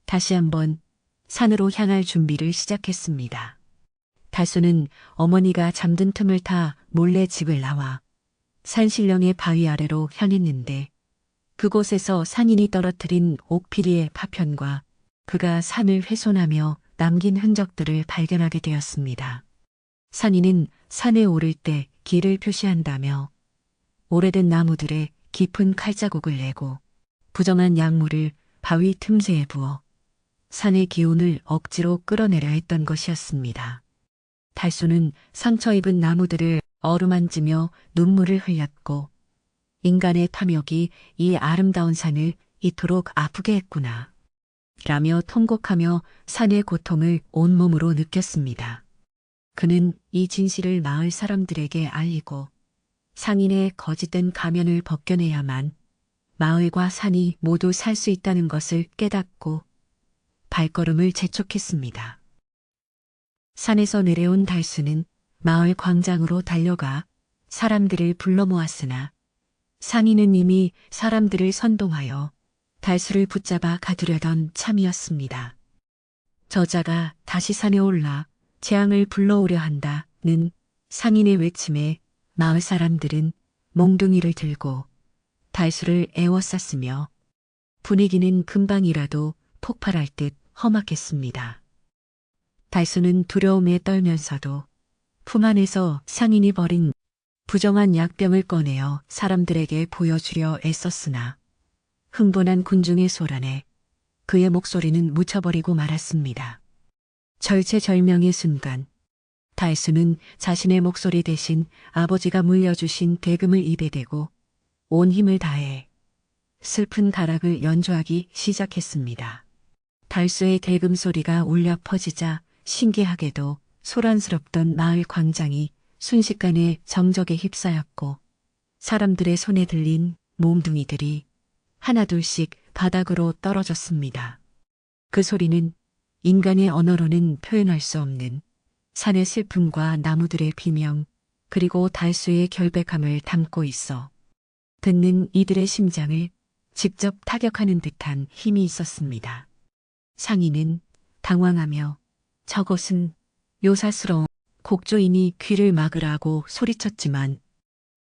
다시 한번 산으로 향할 준비를 시작했습니다. 달수는 어머니가 잠든 틈을 타 몰래 집을 나와 산신령의 바위 아래로 향했는데 그곳에서 상인이 떨어뜨린 옥피리의 파편과 그가 산을 훼손하며 남긴 흔적들을 발견하게 되었습니다. 상인은 산에 오를 때 길을 표시한다며 오래된 나무들의 깊은 칼자국을 내고 부정한 약물을 바위 틈새에 부어 산의 기운을 억지로 끌어내려 했던 것이었습니다. 달수는 상처 입은 나무들을 어루만지며 눈물을 흘렸고 인간의 탐욕이 이 아름다운 산을 이토록 아프게 했구나 라며 통곡하며 산의 고통을 온몸으로 느꼈습니다. 그는 이 진실을 마을 사람들에게 알리고 상인의 거짓된 가면을 벗겨내야만 마을과 산이 모두 살 수 있다는 것을 깨닫고 발걸음을 재촉했습니다. 산에서 내려온 달수는 마을 광장으로 달려가 사람들을 불러 모았으나 상인은 이미 사람들을 선동하여 달수를 붙잡아 가두려던 참이었습니다. 저자가 다시 산에 올라 재앙을 불러오려 한다는 상인의 외침에 마을 사람들은 몽둥이를 들고 달수를 에워쌌으며 분위기는 금방이라도 폭발할 듯 험악했습니다. 달수는 두려움에 떨면서도 품 안에서 상인이 버린 부정한 약병을 꺼내어 사람들에게 보여주려 애썼으나 흥분한 군중의 소란에 그의 목소리는 묻혀버리고 말았습니다. 절체절명의 순간 달수는 자신의 목소리 대신 아버지가 물려주신 대금을 입에 대고 온 힘을 다해 슬픈 가락을 연주하기 시작했습니다. 달수의 대금 소리가 울려 퍼지자 신기하게도 소란스럽던 마을 광장이 순식간에 정적에 휩싸였고 사람들의 손에 들린 몽둥이들이 하나둘씩 바닥으로 떨어졌습니다. 그 소리는 인간의 언어로는 표현할 수 없는 산의 슬픔과 나무들의 비명 그리고 달수의 결백함을 담고 있어 듣는 이들의 심장을 직접 타격하는 듯한 힘이 있었습니다. 상인은 당황하며 저것은 요사스러운 곡조이니 귀를 막으라고 소리쳤지만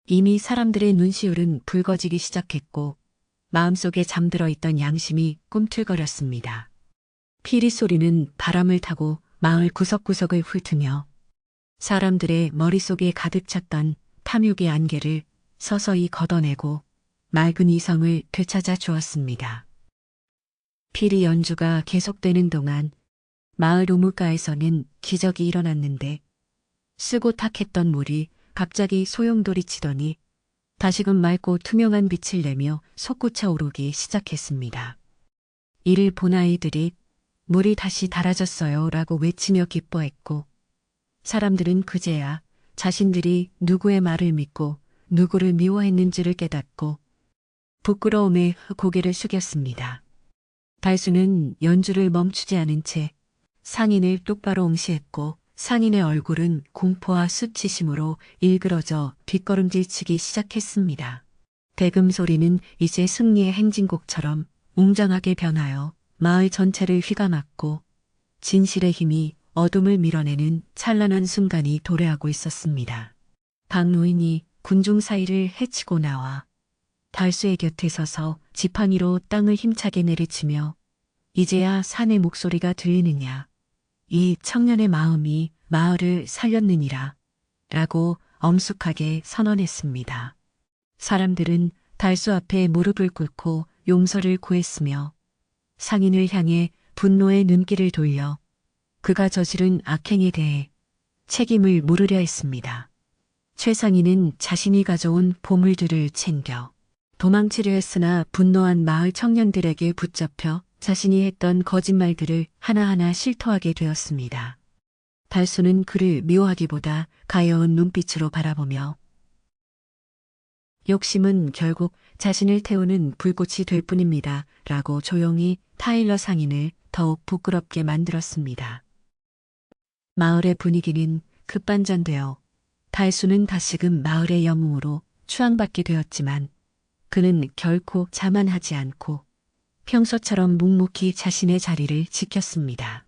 이미 사람들의 눈시울은 붉어지기 시작했고 마음속에 잠들어 있던 양심이 꿈틀거렸습니다. 피리 소리는 바람을 타고 마을 구석구석을 훑으며 사람들의 머릿속에 가득 찼던 탐욕의 안개를 서서히 걷어내고 맑은 이성을 되찾아 주었습니다. 피리 연주가 계속되는 동안 마을 우물가에서는 기적이 일어났는데 쓰고 탁했던 물이 갑자기 소용돌이치더니 다시금 맑고 투명한 빛을 내며 솟구쳐 오르기 시작했습니다. 이를 본 아이들이 물이 다시 달아졌어요 라고 외치며 기뻐했고 사람들은 그제야 자신들이 누구의 말을 믿고 누구를 미워했는지를 깨닫고 부끄러움에 고개를 숙였습니다. 달수는 연주를 멈추지 않은 채 상인을 똑바로 응시했고 상인의 얼굴은 공포와 수치심으로 일그러져 뒷걸음질치기 시작했습니다. 대금 소리는 이제 승리의 행진곡처럼 웅장하게 변하여 마을 전체를 휘감았고 진실의 힘이 어둠을 밀어내는 찬란한 순간이 도래하고 있었습니다. 박노인이 군중 사이를 헤치고 나와 달수의 곁에 서서 지팡이로 땅을 힘차게 내리치며 이제야 산의 목소리가 들리느냐. 이 청년의 마음이 마을을 살렸느니라 라고 엄숙하게 선언했습니다. 사람들은 달수 앞에 무릎을 꿇고 용서를 구했으며 상인을 향해 분노의 눈길을 돌려 그가 저지른 악행에 대해 책임을 물으려 했습니다. 최상인은 자신이 가져온 보물들을 챙겨 도망치려 했으나 분노한 마을 청년들에게 붙잡혀 자신이 했던 거짓말들을 하나하나 실토하게 되었습니다. 달수는 그를 미워하기보다 가여운 눈빛으로 바라보며 욕심은 결국 자신을 태우는 불꽃이 될 뿐입니다. 라고 조용히 타일러 상인을 더욱 부끄럽게 만들었습니다. 마을의 분위기는 급반전되어 달수는 다시금 마을의 영웅으로 추앙받게 되었지만 그는 결코 자만하지 않고 평소처럼 묵묵히 자신의 자리를 지켰습니다.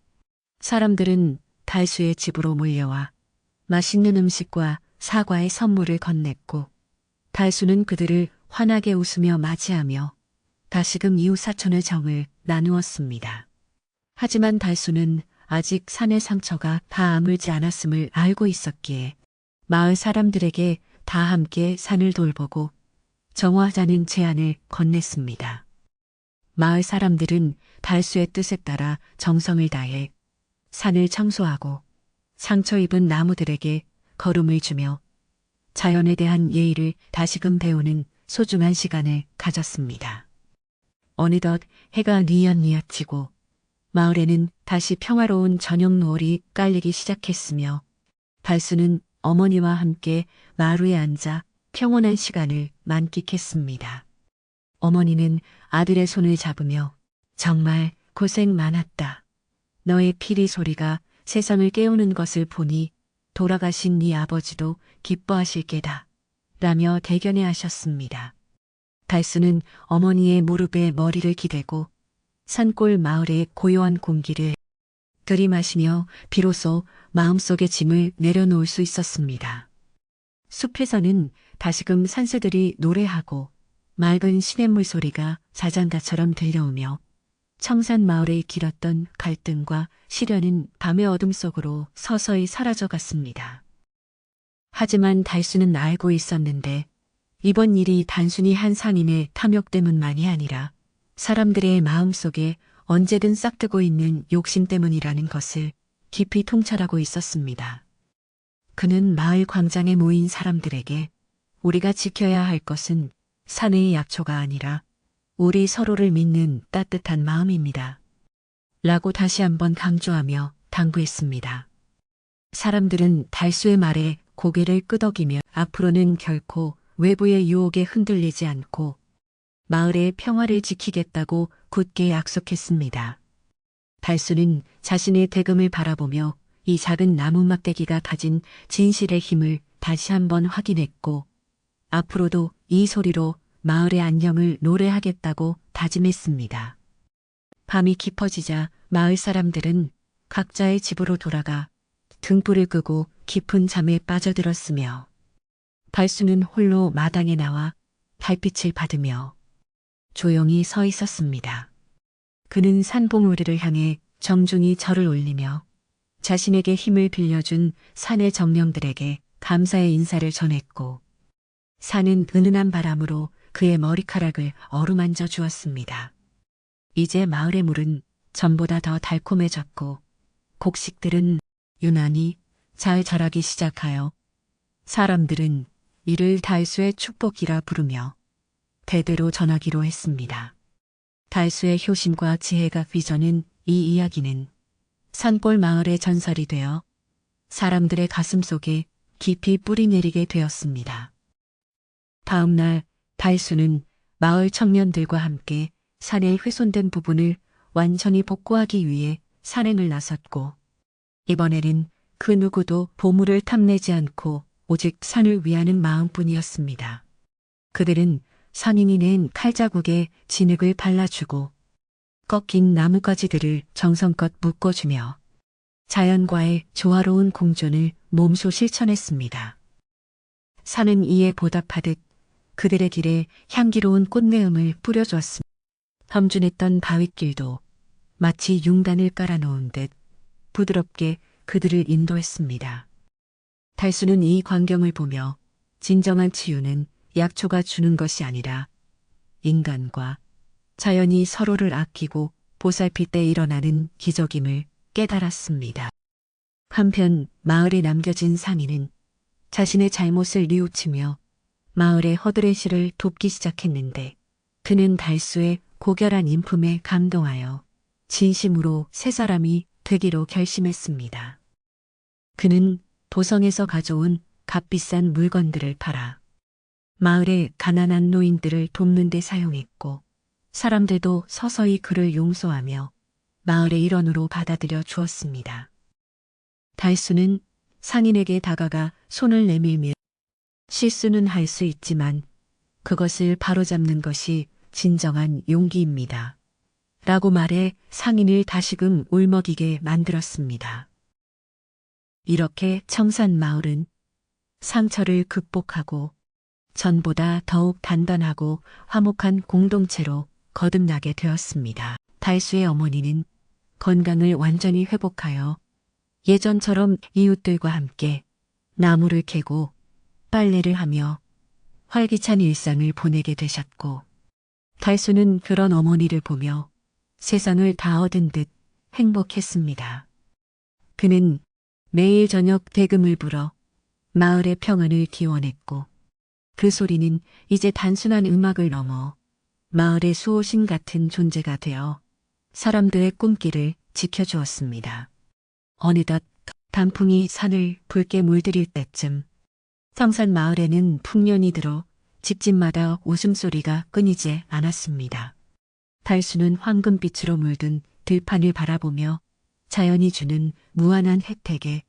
사람들은 달수의 집으로 몰려와 맛있는 음식과 사과의 선물을 건넸고 달수는 그들을 환하게 웃으며 맞이하며 다시금 이웃사촌의 정을 나누었습니다. 하지만 달수는 아직 산의 상처가 다 아물지 않았음을 알고 있었기에 마을 사람들에게 다 함께 산을 돌보고 정화하자는 제안을 건넸습니다. 마을 사람들은 달수의 뜻에 따라 정성을 다해 산을 청소하고 상처 입은 나무들에게 걸음을 주며 자연에 대한 예의를 다시금 배우는 소중한 시간을 가졌습니다. 어느덧 해가 뉘엿뉘엿지고 마을에는 다시 평화로운 저녁 노을이 깔리기 시작했으며 달수는 어머니와 함께 마루에 앉아 평온한 시간을 만끽했습니다. 어머니는 아들의 손을 잡으며 정말 고생 많았다. 너의 피리 소리가 세상을 깨우는 것을 보니 돌아가신 네 아버지도 기뻐하실 게다. 라며 대견해 하셨습니다. 달수는 어머니의 무릎에 머리를 기대고 산골 마을의 고요한 공기를 들이마시며 비로소 마음속의 짐을 내려놓을 수 있었습니다. 숲에서는 다시금 산새들이 노래하고 맑은 시냇물 소리가 자장가처럼 들려오며 청산 마을에 길었던 갈등과 시련은 밤의 어둠 속으로 서서히 사라져갔습니다. 하지만 달수는 알고 있었는데 이번 일이 단순히 한 상인의 탐욕 때문만이 아니라 사람들의 마음속에 언제든 싹트고 있는 욕심 때문이라는 것을 깊이 통찰하고 있었습니다. 그는 마을 광장에 모인 사람들에게 우리가 지켜야 할 것은 사내의 약초가 아니라 우리 서로를 믿는 따뜻한 마음입니다. 라고 다시 한번 강조하며 당부했습니다. 사람들은 달수의 말에 고개를 끄덕이며 앞으로는 결코 외부의 유혹에 흔들리지 않고 마을의 평화를 지키겠다고 굳게 약속했습니다. 달수는 자신의 대금을 바라보며 이 작은 나무 막대기가 가진 진실의 힘을 다시 한번 확인했고 앞으로도 이 소리로 마을의 안녕을 노래하겠다고 다짐했습니다. 밤이 깊어지자 마을 사람들은 각자의 집으로 돌아가 등불을 끄고 깊은 잠에 빠져들었으며 달수는 홀로 마당에 나와 달빛을 받으며 조용히 서 있었습니다. 그는 산봉우리를 향해 정중히 절을 올리며 자신에게 힘을 빌려준 산의 정령들에게 감사의 인사를 전했고 산은 은은한 바람으로 그의 머리카락을 어루만져 주었습니다. 이제 마을의 물은 전보다 더 달콤해졌고 곡식들은 유난히 잘 자라기 시작하여 사람들은 이를 달수의 축복이라 부르며 대대로 전하기로 했습니다. 달수의 효심과 지혜가 빚어낸 이 이야기는 산골 마을의 전설이 되어 사람들의 가슴 속에 깊이 뿌리내리게 되었습니다. 다음 날 달수는 마을 청년들과 함께 산의 훼손된 부분을 완전히 복구하기 위해 산행을 나섰고 이번에는 그 누구도 보물을 탐내지 않고 오직 산을 위하는 마음뿐이었습니다. 그들은 상인이 낸 칼자국에 진흙을 발라주고 꺾인 나뭇가지들을 정성껏 묶어주며 자연과의 조화로운 공존을 몸소 실천했습니다. 산은 이에 보답하듯 그들의 길에 향기로운 꽃내음을 뿌려주었습니다. 험준했던 바윗길도 마치 융단을 깔아놓은 듯 부드럽게 그들을 인도했습니다. 달수는 이 광경을 보며 진정한 치유는 약초가 주는 것이 아니라 인간과 자연이 서로를 아끼고 보살필 때 일어나는 기적임을 깨달았습니다. 한편 마을에 남겨진 상인은 자신의 잘못을 뉘우치며 마을의 허드렛일을 돕기 시작했는데 그는 달수의 고결한 인품에 감동하여 진심으로 새 사람이 되기로 결심했습니다. 그는 도성에서 가져온 값비싼 물건들을 팔아 마을의 가난한 노인들을 돕는 데 사용했고 사람들도 서서히 그를 용서하며 마을의 일원으로 받아들여 주었습니다. 달수는 상인에게 다가가 손을 내밀며 실수는 할 수 있지만 그것을 바로잡는 것이 진정한 용기입니다. 라고 말해 상인을 다시금 울먹이게 만들었습니다. 이렇게 청산마을은 상처를 극복하고 전보다 더욱 단단하고 화목한 공동체로 거듭나게 되었습니다. 달수의 어머니는 건강을 완전히 회복하여 예전처럼 이웃들과 함께 나무를 캐고 빨래를 하며 활기찬 일상을 보내게 되셨고 달수는 그런 어머니를 보며 세상을 다 얻은 듯 행복했습니다. 그는 매일 저녁 대금을 불어 마을의 평안을 기원했고 그 소리는 이제 단순한 음악을 넘어 마을의 수호신 같은 존재가 되어 사람들의 꿈길을 지켜주었습니다. 어느덧 단풍이 산을 붉게 물들일 때쯤 성산 마을에는 풍년이 들어 집집마다 웃음소리가 끊이지 않았습니다. 달수는 황금빛으로 물든 들판을 바라보며 자연이 주는 무한한 혜택에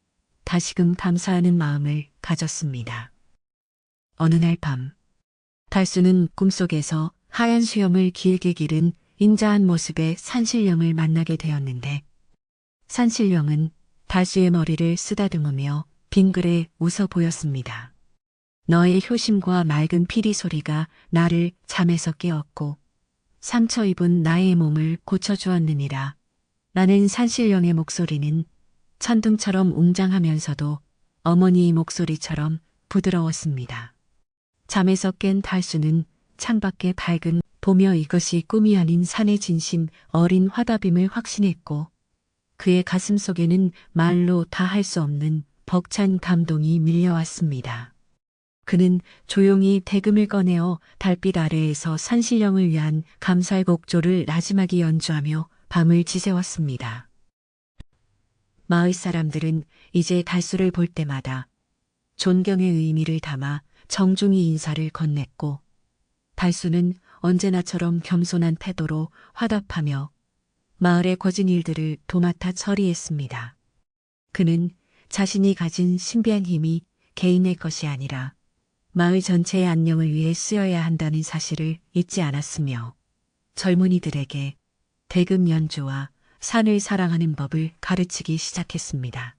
다시금 감사하는 마음을 가졌습니다. 어느 날 밤, 달수는 꿈속에서 하얀 수염을 길게 기른 인자한 모습의 산신령을 만나게 되었는데 산신령은 달수의 머리를 쓰다듬으며 빙그레 웃어 보였습니다. 너의 효심과 맑은 피리 소리가 나를 잠에서 깨웠고 상처 입은 나의 몸을 고쳐주었느니라. 라는 산신령의 목소리는 천둥처럼 웅장하면서도 어머니의 목소리처럼 부드러웠습니다. 잠에서 깬 달수는 창밖에 밝은 보며 이것이 꿈이 아닌 산의 진심 어린 화답임을 확신했고 그의 가슴 속에는 말로 다 할 수 없는 벅찬 감동이 밀려왔습니다. 그는 조용히 대금을 꺼내어 달빛 아래에서 산신령을 위한 감사의 곡조를 나지막이 연주하며 밤을 지새웠습니다. 마을 사람들은 이제 달수를 볼 때마다 존경의 의미를 담아 정중히 인사를 건넸고 달수는 언제나처럼 겸손한 태도로 화답하며 마을의 거진 일들을 도맡아 처리했습니다. 그는 자신이 가진 신비한 힘이 개인의 것이 아니라 마을 전체의 안녕을 위해 쓰여야 한다는 사실을 잊지 않았으며 젊은이들에게 대금 연주와 산을 사랑하는 법을 가르치기 시작했습니다.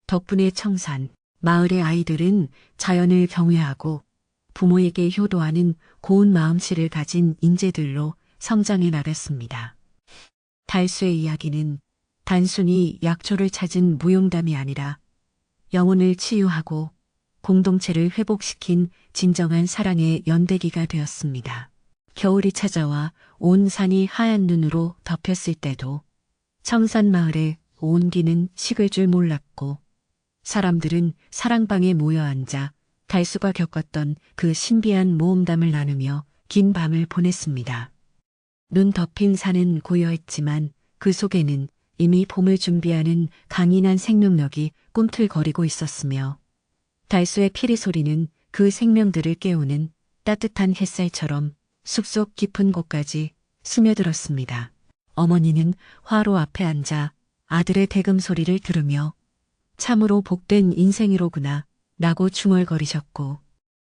덕분에 청산, 마을의 아이들은 자연을 경외하고 부모에게 효도하는 고운 마음씨를 가진 인재들로 성장해 나갔습니다. 달수의 이야기는 단순히 약초를 찾은 무용담이 아니라 영혼을 치유하고 공동체를 회복시킨 진정한 사랑의 연대기가 되었습니다. 겨울이 찾아와 온 산이 하얀 눈으로 덮였을 때도 청산마을의 온기는 식을 줄 몰랐고 사람들은 사랑방에 모여 앉아 달수가 겪었던 그 신비한 모험담을 나누며 긴 밤을 보냈습니다. 눈 덮인 산은 고요했지만 그 속에는 이미 봄을 준비하는 강인한 생명력이 꿈틀거리고 있었으며 달수의 피리 소리는 그 생명들을 깨우는 따뜻한 햇살처럼 숲속 깊은 곳까지 스며들었습니다. 어머니는 화로 앞에 앉아 아들의 대금 소리를 들으며 참으로 복된 인생이로구나 라고 중얼거리셨고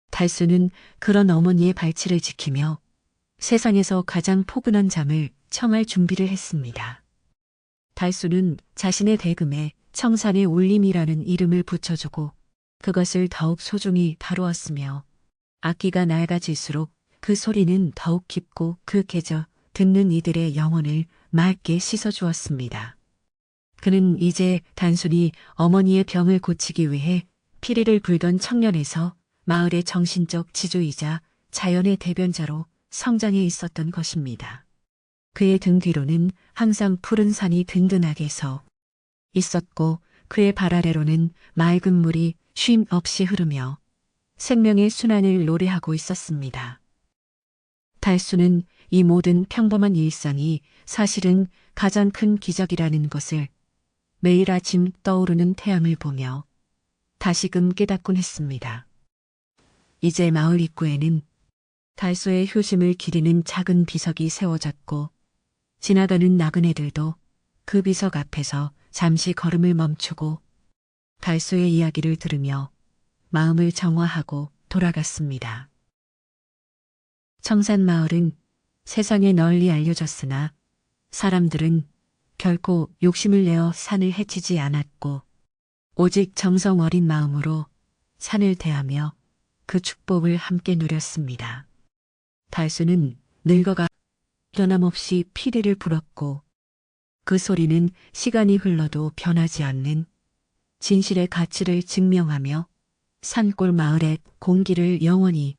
달수는 그런 어머니의 발치를 지키며 세상에서 가장 포근한 잠을 청할 준비를 했습니다. 달수는 자신의 대금에 청산의 울림이라는 이름을 붙여주고 그것을 더욱 소중히 다루었으며 악기가 낡아질수록 그 소리는 더욱 깊고 극해져 듣는 이들의 영혼을 맑게 씻어주었습니다. 그는 이제 단순히 어머니의 병을 고치기 위해 피리를 불던 청년에서 마을의 정신적 지주이자 자연의 대변자로 성장해 있었던 것입니다. 그의 등 뒤로는 항상 푸른 산이 든든하게 서 있었고 그의 발 아래로는 맑은 물이 쉼 없이 흐르며 생명의 순환을 노래하고 있었습니다. 달수는 이 모든 평범한 일상이 사실은 가장 큰 기적이라는 것을 매일 아침 떠오르는 태양을 보며 다시금 깨닫곤 했습니다. 이제 마을 입구에는 달수의 효심을 기리는 작은 비석이 세워졌고 지나가는 나그네들도 그 비석 앞에서 잠시 걸음을 멈추고 달수의 이야기를 들으며 마음을 정화하고 돌아갔습니다. 청산마을은 세상에 널리 알려졌으나 사람들은 결코 욕심을 내어 산을 해치지 않았고 오직 정성 어린 마음으로 산을 대하며 그 축복을 함께 누렸습니다. 달수는 늙어가 변함없이 피리를 불었고 그 소리는 시간이 흘러도 변하지 않는 진실의 가치를 증명하며 산골 마을의 공기를 영원히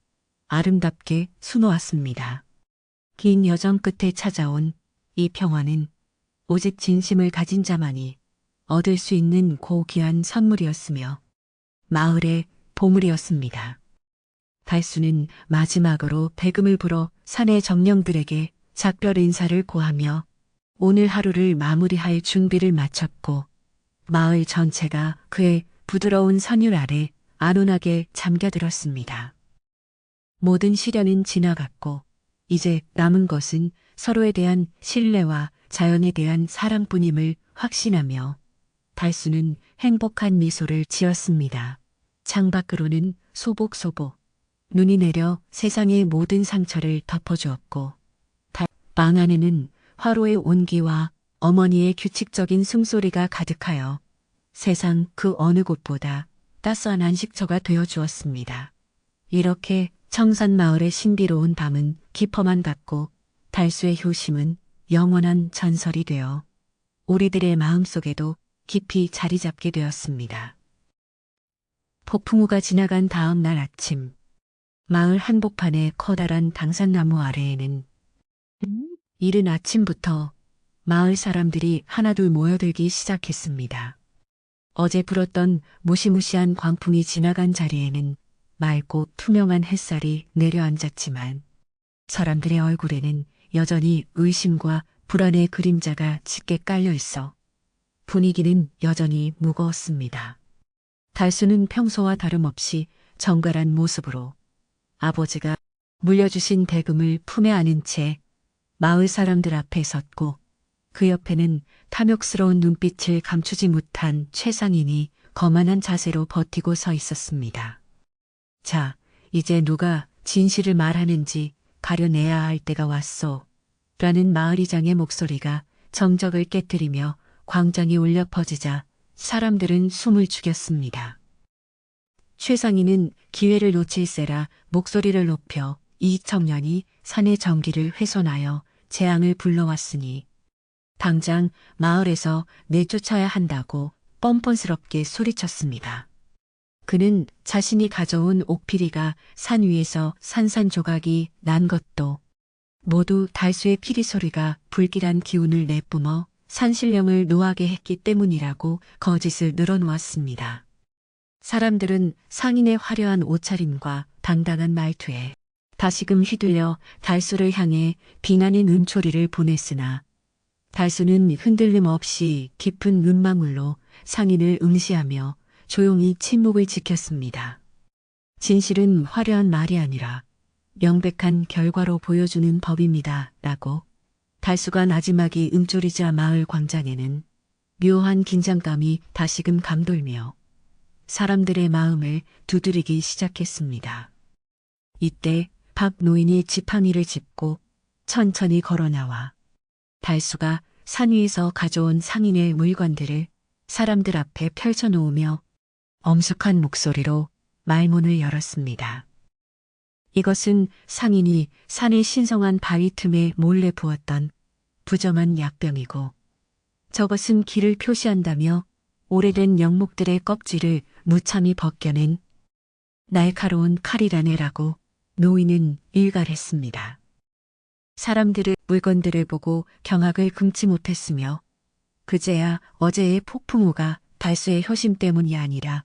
아름답게 수놓았습니다. 긴 여정 끝에 찾아온 이 평화는 오직 진심을 가진 자만이 얻을 수 있는 고귀한 선물이었으며 마을의 보물이었습니다. 달수는 마지막으로 대금을 불어 산의 정령들에게 작별 인사를 고하며 오늘 하루를 마무리할 준비를 마쳤고 마을 전체가 그의 부드러운 선율 아래 안온하게 잠겨들었습니다. 모든 시련은 지나갔고 이제 남은 것은 서로에 대한 신뢰와 자연에 대한 사랑뿐임을 확신하며 달수는 행복한 미소를 지었습니다. 창밖으로는 소복소복 눈이 내려 세상의 모든 상처를 덮어주었고 방 안에는 화로의 온기와 어머니의 규칙적인 숨소리가 가득하여 세상 그 어느 곳보다 따스한 안식처가 되어주었습니다. 이렇게 청산마을의 신비로운 밤은 깊어만 갔고 달수의 효심은 영원한 전설이 되어 우리들의 마음속에도 깊이 자리 잡게 되었습니다. 폭풍우가 지나간 다음 날 아침, 마을 한복판의 커다란 당산나무 아래에는 이른 아침부터 마을 사람들이 하나둘 모여들기 시작했습니다. 어제 불었던 무시무시한 광풍이 지나간 자리에는 맑고 투명한 햇살이 내려앉았지만 사람들의 얼굴에는 여전히 의심과 불안의 그림자가 짙게 깔려 있어 분위기는 여전히 무거웠습니다. 달수는 평소와 다름없이 정갈한 모습으로 아버지가 물려주신 대금을 품에 안은 채 마을 사람들 앞에 섰고 그 옆에는 탐욕스러운 눈빛을 감추지 못한 최상인이 거만한 자세로 버티고 서 있었습니다. 자, 이제 누가 진실을 말하는지 가려내야 할 때가 왔소. 라는 마을이장의 목소리가 정적을 깨뜨리며 광장이 울려 퍼지자 사람들은 숨을 죽였습니다. 최상인은 기회를 놓칠세라 목소리를 높여 이 청년이 산의 정기를 훼손하여 재앙을 불러왔으니 당장 마을에서 내쫓아야 한다고 뻔뻔스럽게 소리쳤습니다. 그는 자신이 가져온 옥피리가 산 위에서 산산조각이 난 것도 모두 달수의 피리 소리가 불길한 기운을 내뿜어 산신령을 노하게 했기 때문이라고 거짓을 늘어놓았습니다. 사람들은 상인의 화려한 옷차림과 당당한 말투에 다시금 휘둘려 달수를 향해 비난의 눈초리를 보냈으나 달수는 흔들림 없이 깊은 눈망울로 상인을 응시하며 조용히 침묵을 지켰습니다. 진실은 화려한 말이 아니라 명백한 결과로 보여주는 법입니다. 라고 달수가 나지막이 움츠리자 마을 광장에는 묘한 긴장감이 다시금 감돌며 사람들의 마음을 두드리기 시작했습니다. 이때 박 노인이 지팡이를 짚고 천천히 걸어 나와 달수가 산 위에서 가져온 상인의 물건들을 사람들 앞에 펼쳐놓으며 엄숙한 목소리로 말문을 열었습니다. 이것은 상인이 산의 신성한 바위 틈에 몰래 부었던 부정한 약병이고 저것은 길을 표시한다며 오래된 영목들의 껍질을 무참히 벗겨낸 날카로운 칼이라네라고 노인은 일갈했습니다. 사람들은 물건들을 보고 경악을 금치 못했으며 그제야 어제의 폭풍우가 달수의 효심 때문이 아니라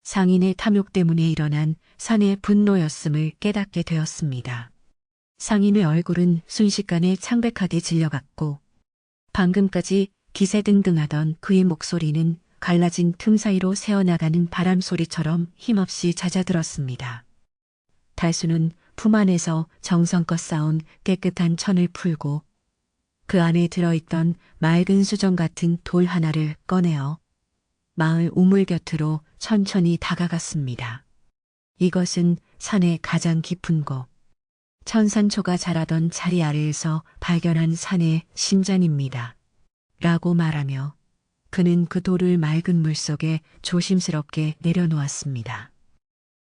상인의 탐욕 때문에 일어난 산의 분노였음을 깨닫게 되었습니다. 상인의 얼굴은 순식간에 창백하게 질려갔고 방금까지 기세등등하던 그의 목소리는 갈라진 틈 사이로 새어나가는 바람 소리처럼 힘없이 잦아들었습니다. 달수는 품 안에서 정성껏 쌓은 깨끗한 천을 풀고 그 안에 들어있던 맑은 수정 같은 돌 하나를 꺼내어 마을 우물 곁으로 천천히 다가갔습니다. 이것은 산의 가장 깊은 곳, 천산초가 자라던 자리 아래에서 발견한 산의 심장입니다. 라고 말하며 그는 그 돌을 맑은 물속에 조심스럽게 내려놓았습니다.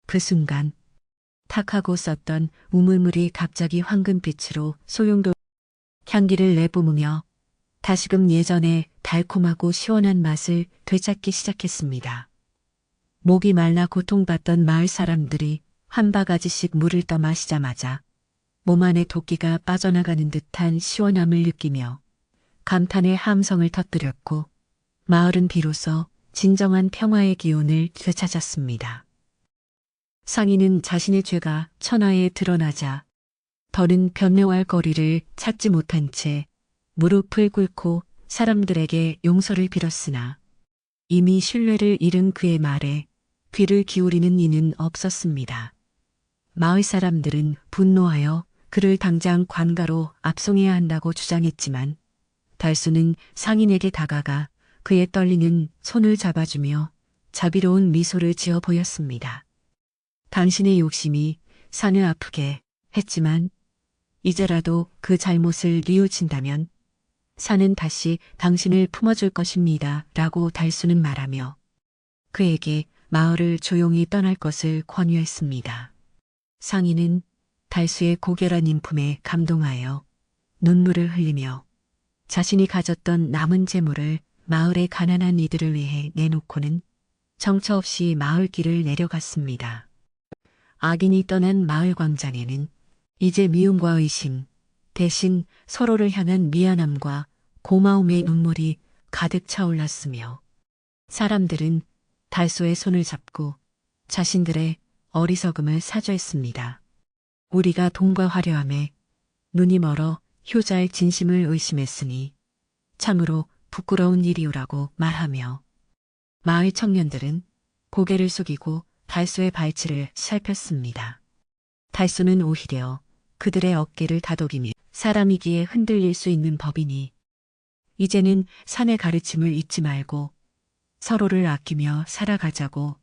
그 순간 탁하고 썼던 우물물이 갑자기 황금빛으로 소용돌 향기를 내뿜으며 다시금 예전의 달콤하고 시원한 맛을 되찾기 시작했습니다. 목이 말라 고통받던 마을 사람들이 한 바가지씩 물을 떠 마시자마자 몸 안에 도끼가 빠져나가는 듯한 시원함을 느끼며 감탄의 함성을 터뜨렸고 마을은 비로소 진정한 평화의 기운을 되찾았습니다. 상인은 자신의 죄가 천하에 드러나자 더는 변명할 거리를 찾지 못한 채 무릎을 꿇고 사람들에게 용서를 빌었으나 이미 신뢰를 잃은 그의 말에 귀를 기울이는 이는 없었습니다. 마을 사람들은 분노하여 그를 당장 관가로 압송해야 한다고 주장했지만 달수는 상인에게 다가가 그의 떨리는 손을 잡아주며 자비로운 미소를 지어 보였습니다. 당신의 욕심이 산을 아프게 했지만 이제라도 그 잘못을 뉘우친다면 산은 다시 당신을 품어줄 것입니다. 라고 달수는 말하며 그에게 마을을 조용히 떠날 것을 권유했습니다. 상인은 달수의 고결한 인품에 감동하여 눈물을 흘리며 자신이 가졌던 남은 재물을 마을의 가난한 이들을 위해 내놓고는 정처 없이 마을길을 내려갔습니다. 악인이 떠난 마을 광장에는 이제 미움과 의심, 대신 서로를 향한 미안함과 고마움의 눈물이 가득 차올랐으며 사람들은 달수의 손을 잡고 자신들의 어리석음을 사죄했습니다. 우리가 돈과 화려함에 눈이 멀어 효자의 진심을 의심했으니 참으로 부끄러운 일이오라고 말하며 마을 청년들은 고개를 숙이고 달수의 발치를 살폈습니다. 달수는 오히려 그들의 어깨를 다독이며 사람이기에 흔들릴 수 있는 법이니 이제는 산의 가르침을 잊지 말고 서로를 아끼며 살아가자고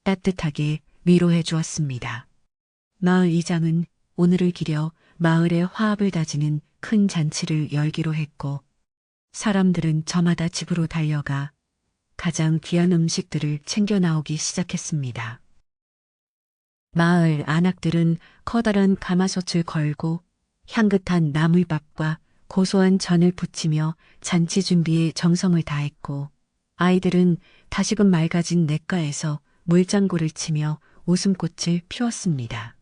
따뜻하게 위로해 주었습니다. 마을 이장은 오늘을 기려 마을의 화합을 다지는 큰 잔치를 열기로 했고 사람들은 저마다 집으로 달려가 가장 귀한 음식들을 챙겨 나오기 시작했습니다. 마을 안악들은 커다란 가마솥을 걸고 향긋한 나물밥과 고소한 전을 부치며 잔치 준비에 정성을 다했고 아이들은 다시금 맑아진 냇가에서 물장구를 치며 웃음꽃을 피웠습니다.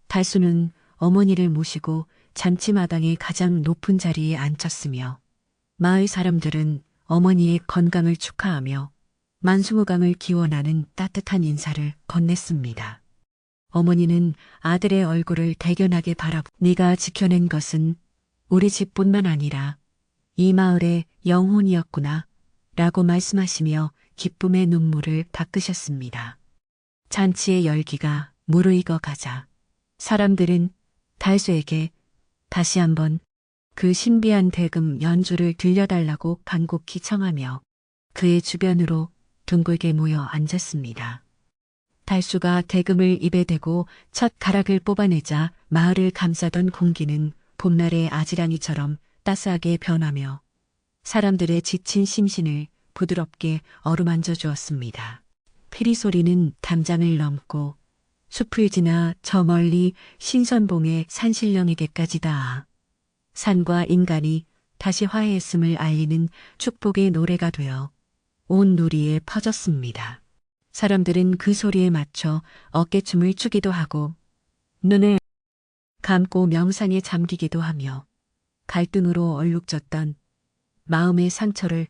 달수는 어머니를 모시고 잔치마당의 가장 높은 자리에 앉혔으며 마을 사람들은 어머니의 건강을 축하하며 만수무강을 기원하는 따뜻한 인사를 건넸습니다. 어머니는 아들의 얼굴을 대견하게 바라보고 네가 지켜낸 것은 우리 집뿐만 아니라 이 마을의 영혼이었구나 라고 말씀하시며 기쁨의 눈물을 닦으셨습니다. 잔치의 열기가 무르익어 가자 사람들은 달수에게 다시 한번 그 신비한 대금 연주를 들려달라고 간곡히 청하며 그의 주변으로 둥글게 모여 앉았습니다. 달수가 대금을 입에 대고 첫 가락을 뽑아내자 마을을 감싸던 공기는 봄날의 아지랑이처럼 따스하게 변하며 사람들의 지친 심신을 부드럽게 어루만져 주었습니다. 피리 소리는 담장을 넘고 숲을 지나 저 멀리 신선봉의 산신령에게까지 닿아 산과 인간이 다시 화해했음을 알리는 축복의 노래가 되어 온 누리에 퍼졌습니다. 사람들은 그 소리에 맞춰 어깨춤을 추기도 하고 눈을 감고 명상에 잠기기도 하며 갈등으로 얼룩졌던 마음의 상처를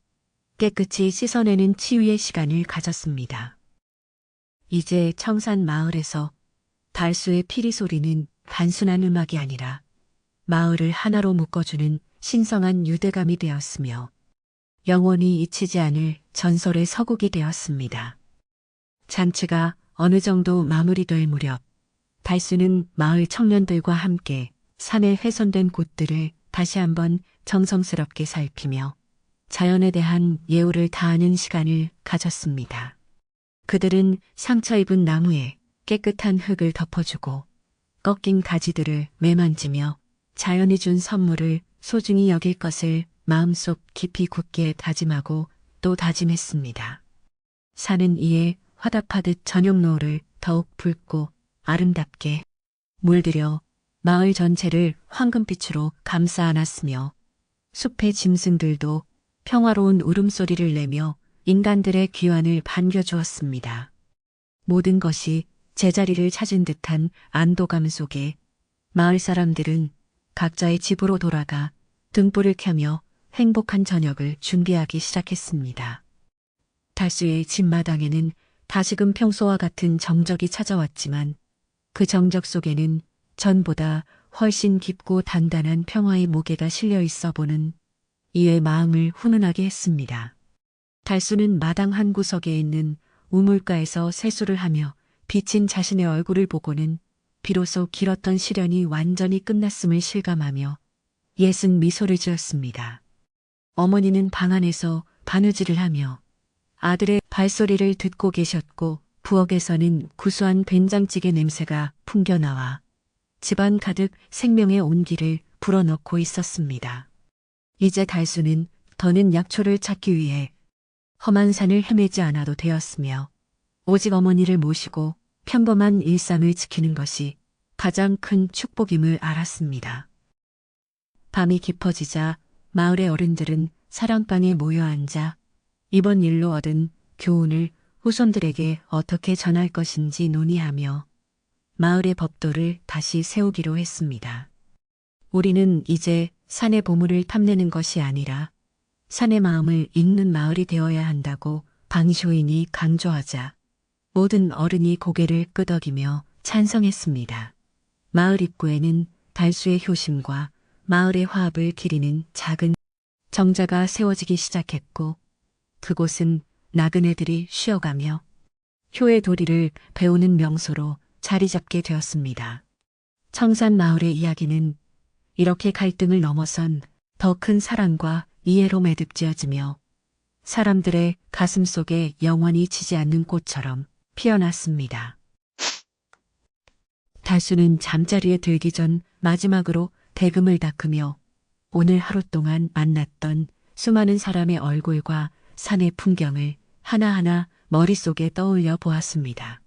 깨끗이 씻어내는 치유의 시간을 가졌습니다. 이제 청산 마을에서 달수의 피리 소리는 단순한 음악이 아니라 마을을 하나로 묶어주는 신성한 유대감이 되었으며 영원히 잊히지 않을 전설의 서곡이 되었습니다. 잔치가 어느 정도 마무리될 무렵 달수는 마을 청년들과 함께 산에 훼손된 곳들을 다시 한번 정성스럽게 살피며 자연에 대한 예우를 다하는 시간을 가졌습니다. 그들은 상처 입은 나무에 깨끗한 흙을 덮어주고 꺾인 가지들을 매만지며 자연이 준 선물을 소중히 여길 것을 마음속 깊이 굳게 다짐하고 또 다짐했습니다. 산은 이에 화답하듯 저녁노을을 더욱 붉고 아름답게 물들여 마을 전체를 황금빛으로 감싸 안았으며 숲의 짐승들도 평화로운 울음소리를 내며 인간들의 귀환을 반겨주었습니다. 모든 것이 제자리를 찾은 듯한 안도감 속에 마을 사람들은 각자의 집으로 돌아가 등불을 켜며 행복한 저녁을 준비하기 시작했습니다. 달수의 집마당에는 다시금 평소와 같은 정적이 찾아왔지만 그 정적 속에는 전보다 훨씬 깊고 단단한 평화의 무게가 실려 있어 보는 이의 마음을 훈훈하게 했습니다. 달수는 마당 한 구석에 있는 우물가에서 세수를 하며 비친 자신의 얼굴을 보고는 비로소 길었던 시련이 완전히 끝났음을 실감하며 예순 미소를 지었습니다. 어머니는 방 안에서 바느질을 하며 아들의 발소리를 듣고 계셨고 부엌에서는 구수한 된장찌개 냄새가 풍겨나와 집안 가득 생명의 온기를 불어넣고 있었습니다. 이제 달수는 더는 약초를 찾기 위해 험한 산을 헤매지 않아도 되었으며 오직 어머니를 모시고 평범한 일상을 지키는 것이 가장 큰 축복임을 알았습니다. 밤이 깊어지자 마을의 어른들은 사랑방에 모여 앉아 이번 일로 얻은 교훈을 후손들에게 어떻게 전할 것인지 논의하며 마을의 법도를 다시 세우기로 했습니다. 우리는 이제 산의 보물을 탐내는 것이 아니라 산의 마음을 읽는 마을이 되어야 한다고 방쇼인이 강조하자 모든 어른이 고개를 끄덕이며 찬성했습니다. 마을 입구에는 달수의 효심과 마을의 화합을 기리는 작은 정자가 세워지기 시작했고 그곳은 나그네들이 쉬어가며 효의 도리를 배우는 명소로 자리 잡게 되었습니다. 청산 마을의 이야기는 이렇게 갈등을 넘어선 더 큰 사랑과 이해로 매듭지어지며 사람들의 가슴 속에 영원히 지지 않는 꽃처럼 피어났습니다. 달수는 잠자리에 들기 전 마지막으로 대금을 닦으며 오늘 하루 동안 만났던 수많은 사람의 얼굴과 산의 풍경을 하나하나 머릿속에 떠올려 보았습니다.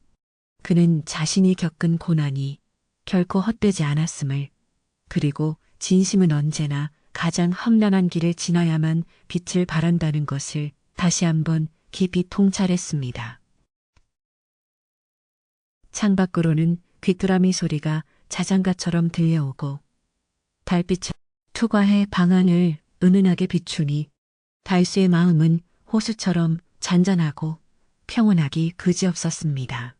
그는 자신이 겪은 고난이 결코 헛되지 않았음을, 그리고 진심은 언제나 가장 험난한 길을 지나야만 빛을 발한다는 것을 다시 한번 깊이 통찰했습니다. 창밖으로는 귀뚜라미 소리가 자장가처럼 들려오고 달빛은 투과해 방안을 은은하게 비추니 달수의 마음은 호수처럼 잔잔하고 평온하기 그지없었습니다.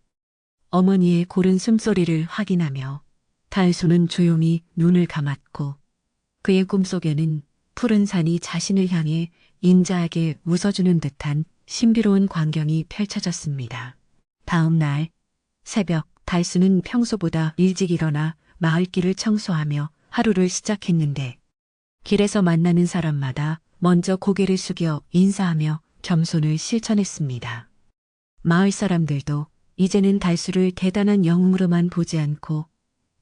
어머니의 고른 숨소리를 확인하며 달수는 조용히 눈을 감았고 그의 꿈속에는 푸른 산이 자신을 향해 인자하게 웃어주는 듯한 신비로운 광경이 펼쳐졌습니다. 다음 날 새벽 달수는 평소보다 일찍 일어나 마을길을 청소하며 하루를 시작했는데 길에서 만나는 사람마다 먼저 고개를 숙여 인사하며 겸손을 실천했습니다. 마을 사람들도 이제는 달수를 대단한 영웅으로만 보지 않고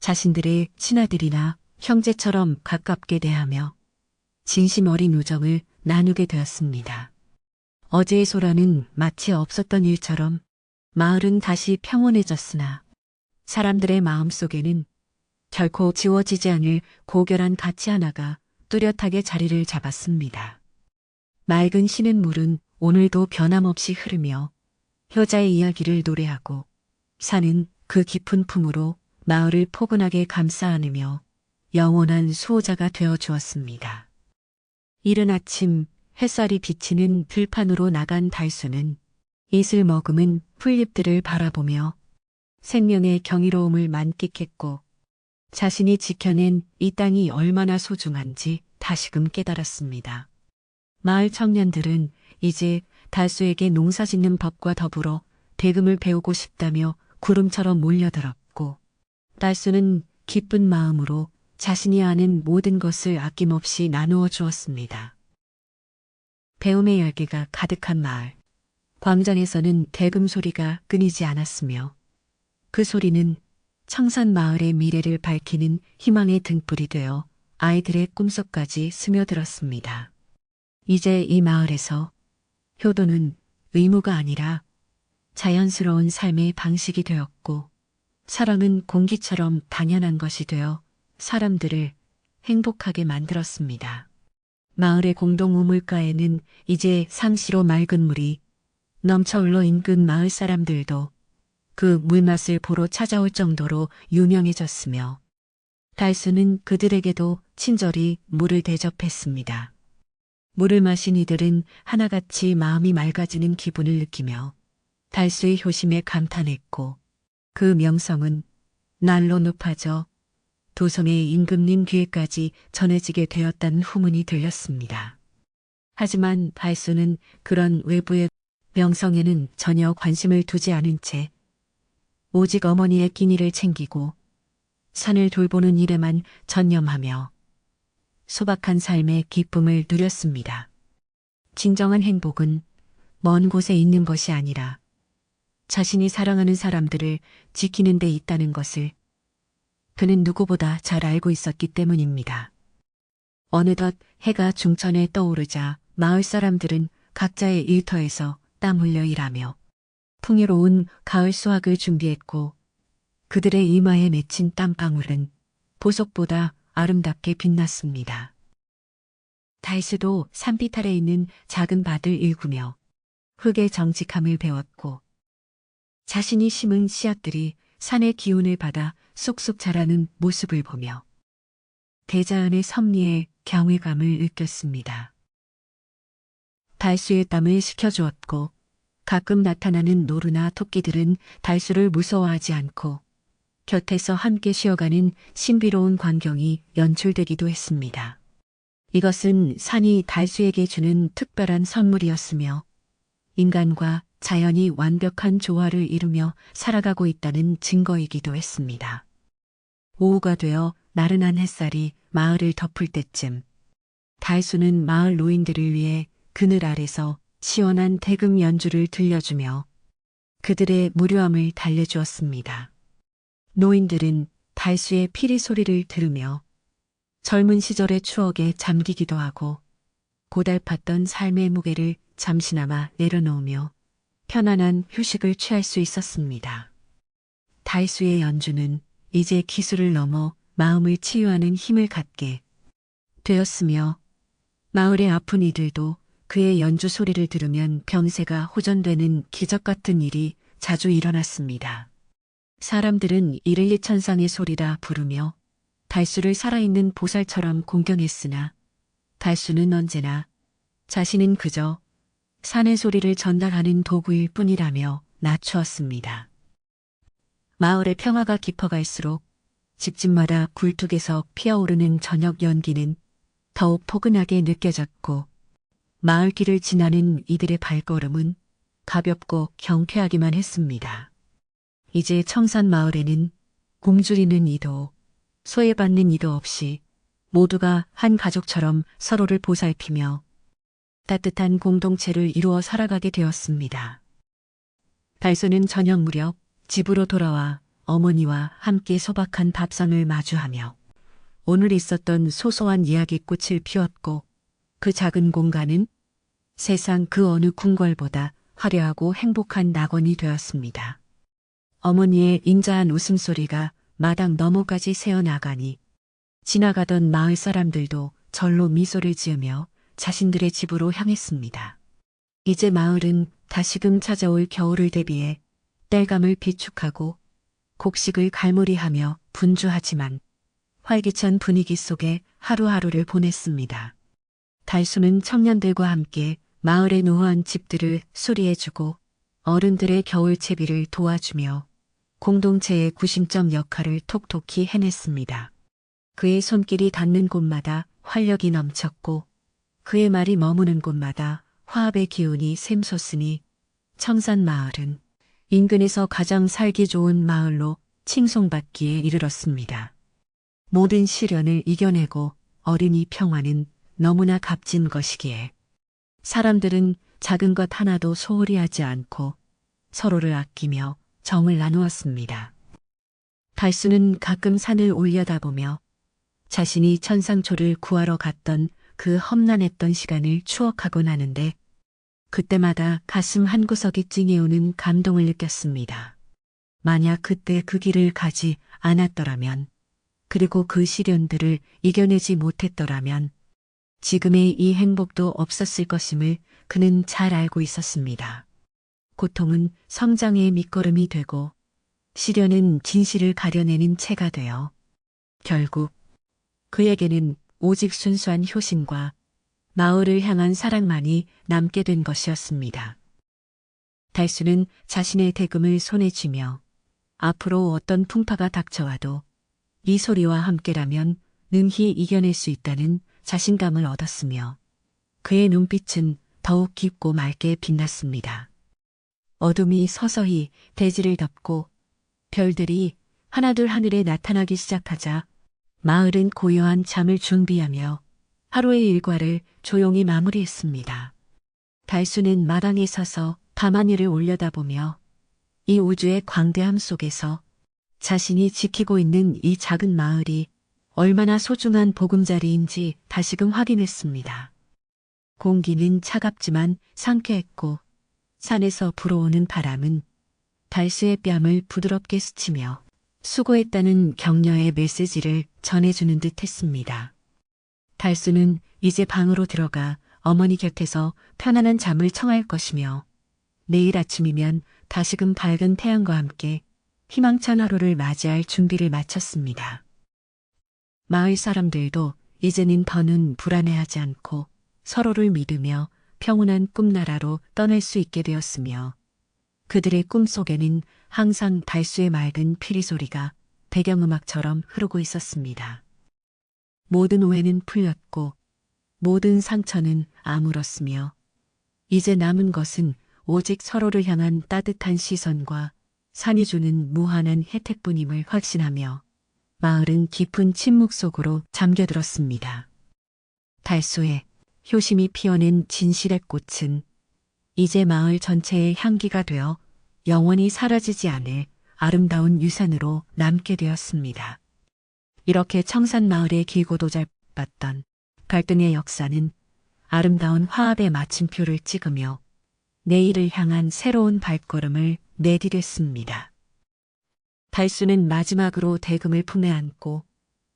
자신들의 친아들이나 형제처럼 가깝게 대하며 진심 어린 우정을 나누게 되었습니다. 어제의 소란은 마치 없었던 일처럼 마을은 다시 평온해졌으나 사람들의 마음속에는 결코 지워지지 않을 고결한 가치 하나가 뚜렷하게 자리를 잡았습니다. 맑은 쉬는 물은 오늘도 변함없이 흐르며 효자의 이야기를 노래하고 산은 그 깊은 품으로 마을을 포근하게 감싸 안으며 영원한 수호자가 되어 주었습니다. 이른 아침 햇살이 비치는 들판으로 나간 달수는 이슬 머금은 풀잎들을 바라보며 생명의 경이로움을 만끽했고 자신이 지켜낸 이 땅이 얼마나 소중한지 다시금 깨달았습니다. 마을 청년들은 이제 달수에게 농사 짓는 법과 더불어 대금을 배우고 싶다며 구름처럼 몰려들었고 달수는 기쁜 마음으로 자신이 아는 모든 것을 아낌없이 나누어 주었습니다. 배움의 열기가 가득한 마을. 광장에서는 대금 소리가 끊이지 않았으며 그 소리는 청산 마을의 미래를 밝히는 희망의 등불이 되어 아이들의 꿈속까지 스며들었습니다. 이제 이 마을에서 효도는 의무가 아니라 자연스러운 삶의 방식이 되었고 사랑은 공기처럼 당연한 것이 되어 사람들을 행복하게 만들었습니다. 마을의 공동 우물가에는 이제 상시로 맑은 물이 넘쳐 흘러 인근 마을 사람들도 그 물맛을 보러 찾아올 정도로 유명해졌으며 달수는 그들에게도 친절히 물을 대접했습니다. 물을 마신 이들은 하나같이 마음이 맑아지는 기분을 느끼며 달수의 효심에 감탄했고 그 명성은 날로 높아져 도성의 임금님 귀에까지 전해지게 되었다는 후문이 들렸습니다. 하지만 달수는 그런 외부의 명성에는 전혀 관심을 두지 않은 채 오직 어머니의 끼니를 챙기고 산을 돌보는 일에만 전념하며 소박한 삶의 기쁨을 누렸습니다. 진정한 행복은 먼 곳에 있는 것이 아니라 자신이 사랑하는 사람들을 지키는 데 있다는 것을 그는 누구보다 잘 알고 있었기 때문입니다. 어느덧 해가 중천에 떠오르자 마을 사람들은 각자의 일터에서 땀 흘려 일하며 풍요로운 가을 수확을 준비했고 그들의 이마에 맺힌 땀방울은 보석보다 아름답게 빛났습니다. 달수도 산빛 아래 있는 작은 밭을 일구며 흙의 정직함을 배웠고 자신이 심은 씨앗들이 산의 기운을 받아 쑥쑥 자라는 모습을 보며 대자연의 섭리에 경외감을 느꼈습니다. 달수의 땀을 식혀주었고 가끔 나타나는 노루나 토끼들은 달수를 무서워하지 않고 곁에서 함께 쉬어가는 신비로운 광경이 연출되기도 했습니다. 이것은 산이 달수에게 주는 특별한 선물이었으며 인간과 자연이 완벽한 조화를 이루며 살아가고 있다는 증거이기도 했습니다. 오후가 되어 나른한 햇살이 마을을 덮을 때쯤 달수는 마을 노인들을 위해 그늘 아래서 시원한 대금 연주를 들려주며 그들의 무료함을 달래주었습니다. 노인들은 달수의 피리 소리를 들으며 젊은 시절의 추억에 잠기기도 하고 고달팠던 삶의 무게를 잠시나마 내려놓으며 편안한 휴식을 취할 수 있었습니다. 달수의 연주는 이제 기술을 넘어 마음을 치유하는 힘을 갖게 되었으며 마을의 아픈 이들도 그의 연주 소리를 들으면 병세가 호전되는 기적 같은 일이 자주 일어났습니다. 사람들은 이를 이천상의 소리라 부르며 달수를 살아있는 보살처럼 공경했으나 달수는 언제나 자신은 그저 산의 소리를 전달하는 도구일 뿐이라며 낮추었습니다. 마을의 평화가 깊어갈수록 집집마다 굴뚝에서 피어오르는 저녁 연기는 더욱 포근하게 느껴졌고 마을길을 지나는 이들의 발걸음은 가볍고 경쾌하기만 했습니다. 이제 청산 마을에는 굶주리는 이도 소외받는 이도 없이 모두가 한 가족처럼 서로를 보살피며 따뜻한 공동체를 이루어 살아가게 되었습니다. 달수는 저녁 무렵 집으로 돌아와 어머니와 함께 소박한 밥상을 마주하며 오늘 있었던 소소한 이야기꽃을 피웠고 그 작은 공간은 세상 그 어느 궁궐보다 화려하고 행복한 낙원이 되었습니다. 어머니의 인자한 웃음소리가 마당 너머까지 새어나가니 지나가던 마을 사람들도 절로 미소를 지으며 자신들의 집으로 향했습니다. 이제 마을은 다시금 찾아올 겨울을 대비해 땔감을 비축하고 곡식을 갈무리하며 분주하지만 활기찬 분위기 속에 하루하루를 보냈습니다. 달수는 청년들과 함께 마을의 노후한 집들을 수리해주고 어른들의 겨울 채비를 도와주며 공동체의 구심점 역할을 톡톡히 해냈습니다. 그의 손길이 닿는 곳마다 활력이 넘쳤고 그의 말이 머무는 곳마다 화합의 기운이 샘솟으니 청산 마을은 인근에서 가장 살기 좋은 마을로 칭송받기에 이르렀습니다. 모든 시련을 이겨내고 어린 이 평화는 너무나 값진 것이기에 사람들은 작은 것 하나도 소홀히 하지 않고 서로를 아끼며 정을 나누었습니다. 달수는 가끔 산을 올려다보며 자신이 천상초를 구하러 갔던 그 험난했던 시간을 추억하곤 하는데 그때마다 가슴 한구석이 찡해오는 감동을 느꼈습니다. 만약 그때 그 길을 가지 않았더라면 그리고 그 시련들을 이겨내지 못했더라면 지금의 이 행복도 없었을 것임을 그는 잘 알고 있었습니다. 고통은 성장의 밑거름이 되고 시련은 진실을 가려내는 채가 되어 결국 그에게는 오직 순수한 효심과 마을을 향한 사랑만이 남게 된 것이었습니다. 달수는 자신의 대금을 손에 쥐며 앞으로 어떤 풍파가 닥쳐와도 이 소리와 함께라면 능히 이겨낼 수 있다는 자신감을 얻었으며 그의 눈빛은 더욱 깊고 맑게 빛났습니다. 어둠이 서서히 대지를 덮고 별들이 하나둘 하늘에 나타나기 시작하자 마을은 고요한 잠을 준비하며 하루의 일과를 조용히 마무리했습니다. 달수는 마당에 서서 밤하늘을 올려다보며 이 우주의 광대함 속에서 자신이 지키고 있는 이 작은 마을이 얼마나 소중한 보금자리인지 다시금 확인했습니다. 공기는 차갑지만 상쾌했고 산에서 불어오는 바람은 달수의 뺨을 부드럽게 스치며 수고했다는 격려의 메시지를 전해주는 듯 했습니다. 달수는 이제 방으로 들어가 어머니 곁에서 편안한 잠을 청할 것이며 내일 아침이면 다시금 밝은 태양과 함께 희망찬 하루를 맞이할 준비를 마쳤습니다. 마을 사람들도 이제는 더는 불안해하지 않고 서로를 믿으며 평온한 꿈나라로 떠날 수 있게 되었으며 그들의 꿈속에는 항상 달수의 맑은 피리 소리가 배경음악처럼 흐르고 있었습니다. 모든 오해는 풀렸고 모든 상처는 아물었으며 이제 남은 것은 오직 서로를 향한 따뜻한 시선과 산이 주는 무한한 혜택뿐임을 확신하며 마을은 깊은 침묵 속으로 잠겨들었습니다. 달소에 효심이 피어낸 진실의 꽃은 이제 마을 전체의 향기가 되어 영원히 사라지지 않을 아름다운 유산으로 남게 되었습니다. 이렇게 청산마을의 길고도 짧았던 갈등의 역사는 아름다운 화합의 마침표를 찍으며 내일을 향한 새로운 발걸음을 내디뎠습니다. 달수는 마지막으로 대금을 품에 안고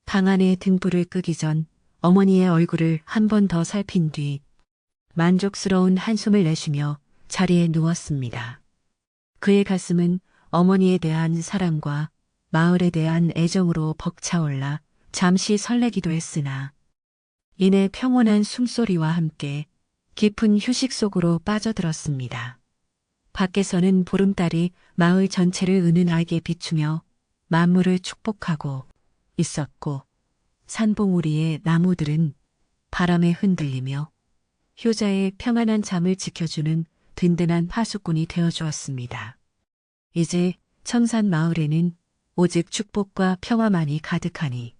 방 안의 등불을 끄기 전 어머니의 얼굴을 한 번 더 살핀 뒤 만족스러운 한숨을 내쉬며 자리에 누웠습니다. 그의 가슴은 어머니에 대한 사랑과 마을에 대한 애정으로 벅차올라 잠시 설레기도 했으나 이내 평온한 숨소리와 함께 깊은 휴식 속으로 빠져들었습니다. 밖에서는 보름달이 마을 전체를 은은하게 비추며 만물을 축복하고 있었고 산봉우리의 나무들은 바람에 흔들리며 효자의 평안한 잠을 지켜주는 든든한 파수꾼이 되어주었습니다. 이제 청산 마을에는 오직 축복과 평화만이 가득하니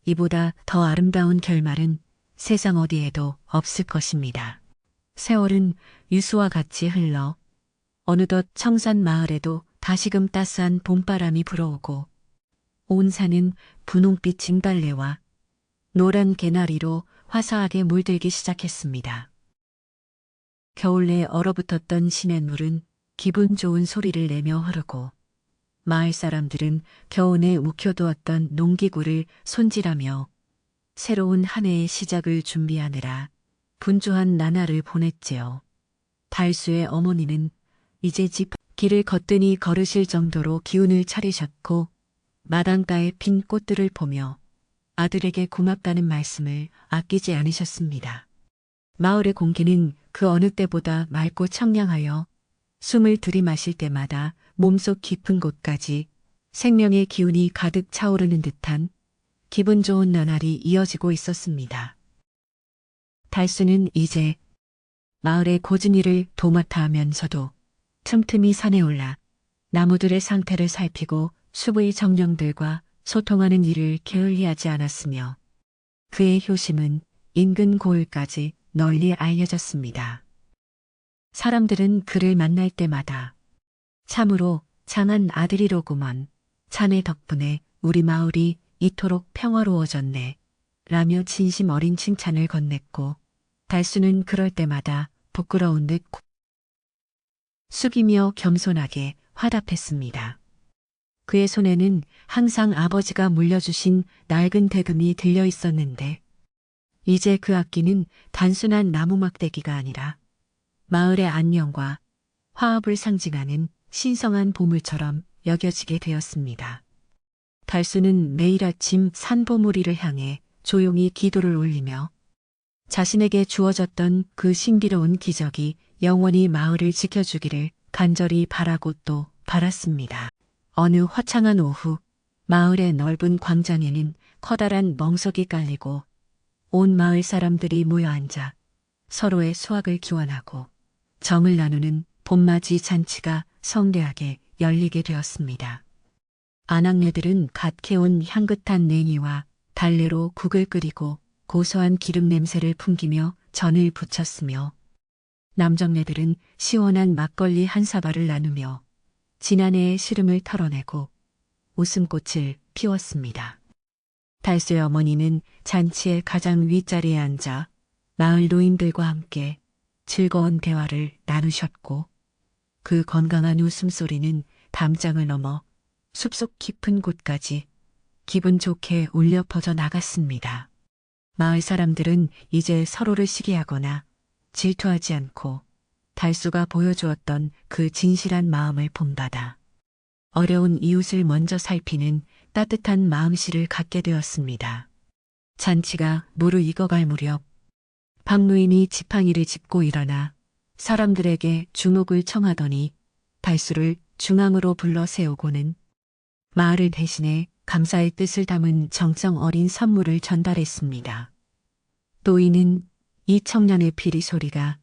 이보다 더 아름다운 결말은 세상 어디에도 없을 것입니다. 세월은 유수와 같이 흘러 어느덧 청산 마을에도 다시금 따스한 봄바람이 불어오고 온 산은 분홍빛 진달래와 노란 개나리로 화사하게 물들기 시작했습니다. 겨울 내 얼어붙었던 시냇물은 기분 좋은 소리를 내며 흐르고 마을 사람들은 겨우내 묵혀두었던 농기구를 손질하며 새로운 한 해의 시작을 준비하느라 분주한 나날을 보냈지요. 달수의 어머니는 이제 집 길을 거뜬히 걸으실 정도로 기운을 차리셨고 마당가의 핀 꽃들을 보며 아들에게 고맙다는 말씀을 아끼지 않으셨습니다. 마을의 공기는 그 어느 때보다 맑고 청량하여 숨을 들이마실 때마다 몸속 깊은 곳까지 생명의 기운이 가득 차오르는 듯한 기분 좋은 나날이 이어지고 있었습니다. 달수는 이제 마을의 고진 일을 도맡아 하면서도 틈틈이 산에 올라 나무들의 상태를 살피고 숲의 정령들과 소통하는 일을 게을리하지 않았으며 그의 효심은 인근 고을까지 널리 알려졌습니다. 사람들은 그를 만날 때마다 참으로 장한 아들이로구먼. 자네 덕분에 우리 마을이 이토록 평화로워졌네. 라며 진심 어린 칭찬을 건넸고 달수는 그럴 때마다 부끄러운 듯 숙이며 겸손하게 화답했습니다. 그의 손에는 항상 아버지가 물려주신 낡은 대금이 들려 있었는데 이제 그 악기는 단순한 나무 막대기가 아니라 마을의 안녕과 화합을 상징하는 신성한 보물처럼 여겨지게 되었습니다. 달수는 매일 아침 산보무리를 향해 조용히 기도를 올리며 자신에게 주어졌던 그 신비로운 기적이 영원히 마을을 지켜주기를 간절히 바라고 또 바랐습니다. 어느 화창한 오후 마을의 넓은 광장에는 커다란 멍석이 깔리고 온 마을 사람들이 모여 앉아 서로의 수확을 기원하고 정을 나누는 봄맞이 잔치가 성대하게 열리게 되었습니다. 아낙네들은 갓 캐온 향긋한 냉이와 달래로 국을 끓이고 고소한 기름 냄새를 풍기며 전을 부쳤으며 남정네들은 시원한 막걸리 한 사발을 나누며 지난해의 시름을 털어내고 웃음꽃을 피웠습니다. 달수의 어머니는 잔치의 가장 윗자리에 앉아 마을 노인들과 함께 즐거운 대화를 나누셨고 그 건강한 웃음소리는 담장을 넘어 숲속 깊은 곳까지 기분 좋게 울려 퍼져 나갔습니다. 마을 사람들은 이제 서로를 시기하거나 질투하지 않고 달수가 보여주었던 그 진실한 마음을 본받아 어려운 이웃을 먼저 살피는 따뜻한 마음씨를 갖게 되었습니다. 잔치가 무르익어갈 무렵 박노인이 지팡이를 짚고 일어나 사람들에게 주목을 청하더니 달수를 중앙으로 불러 세우고는 마을을 대신해 감사의 뜻을 담은 정성 어린 선물을 전달했습니다. 또 이는 이 청년의 피리 소리가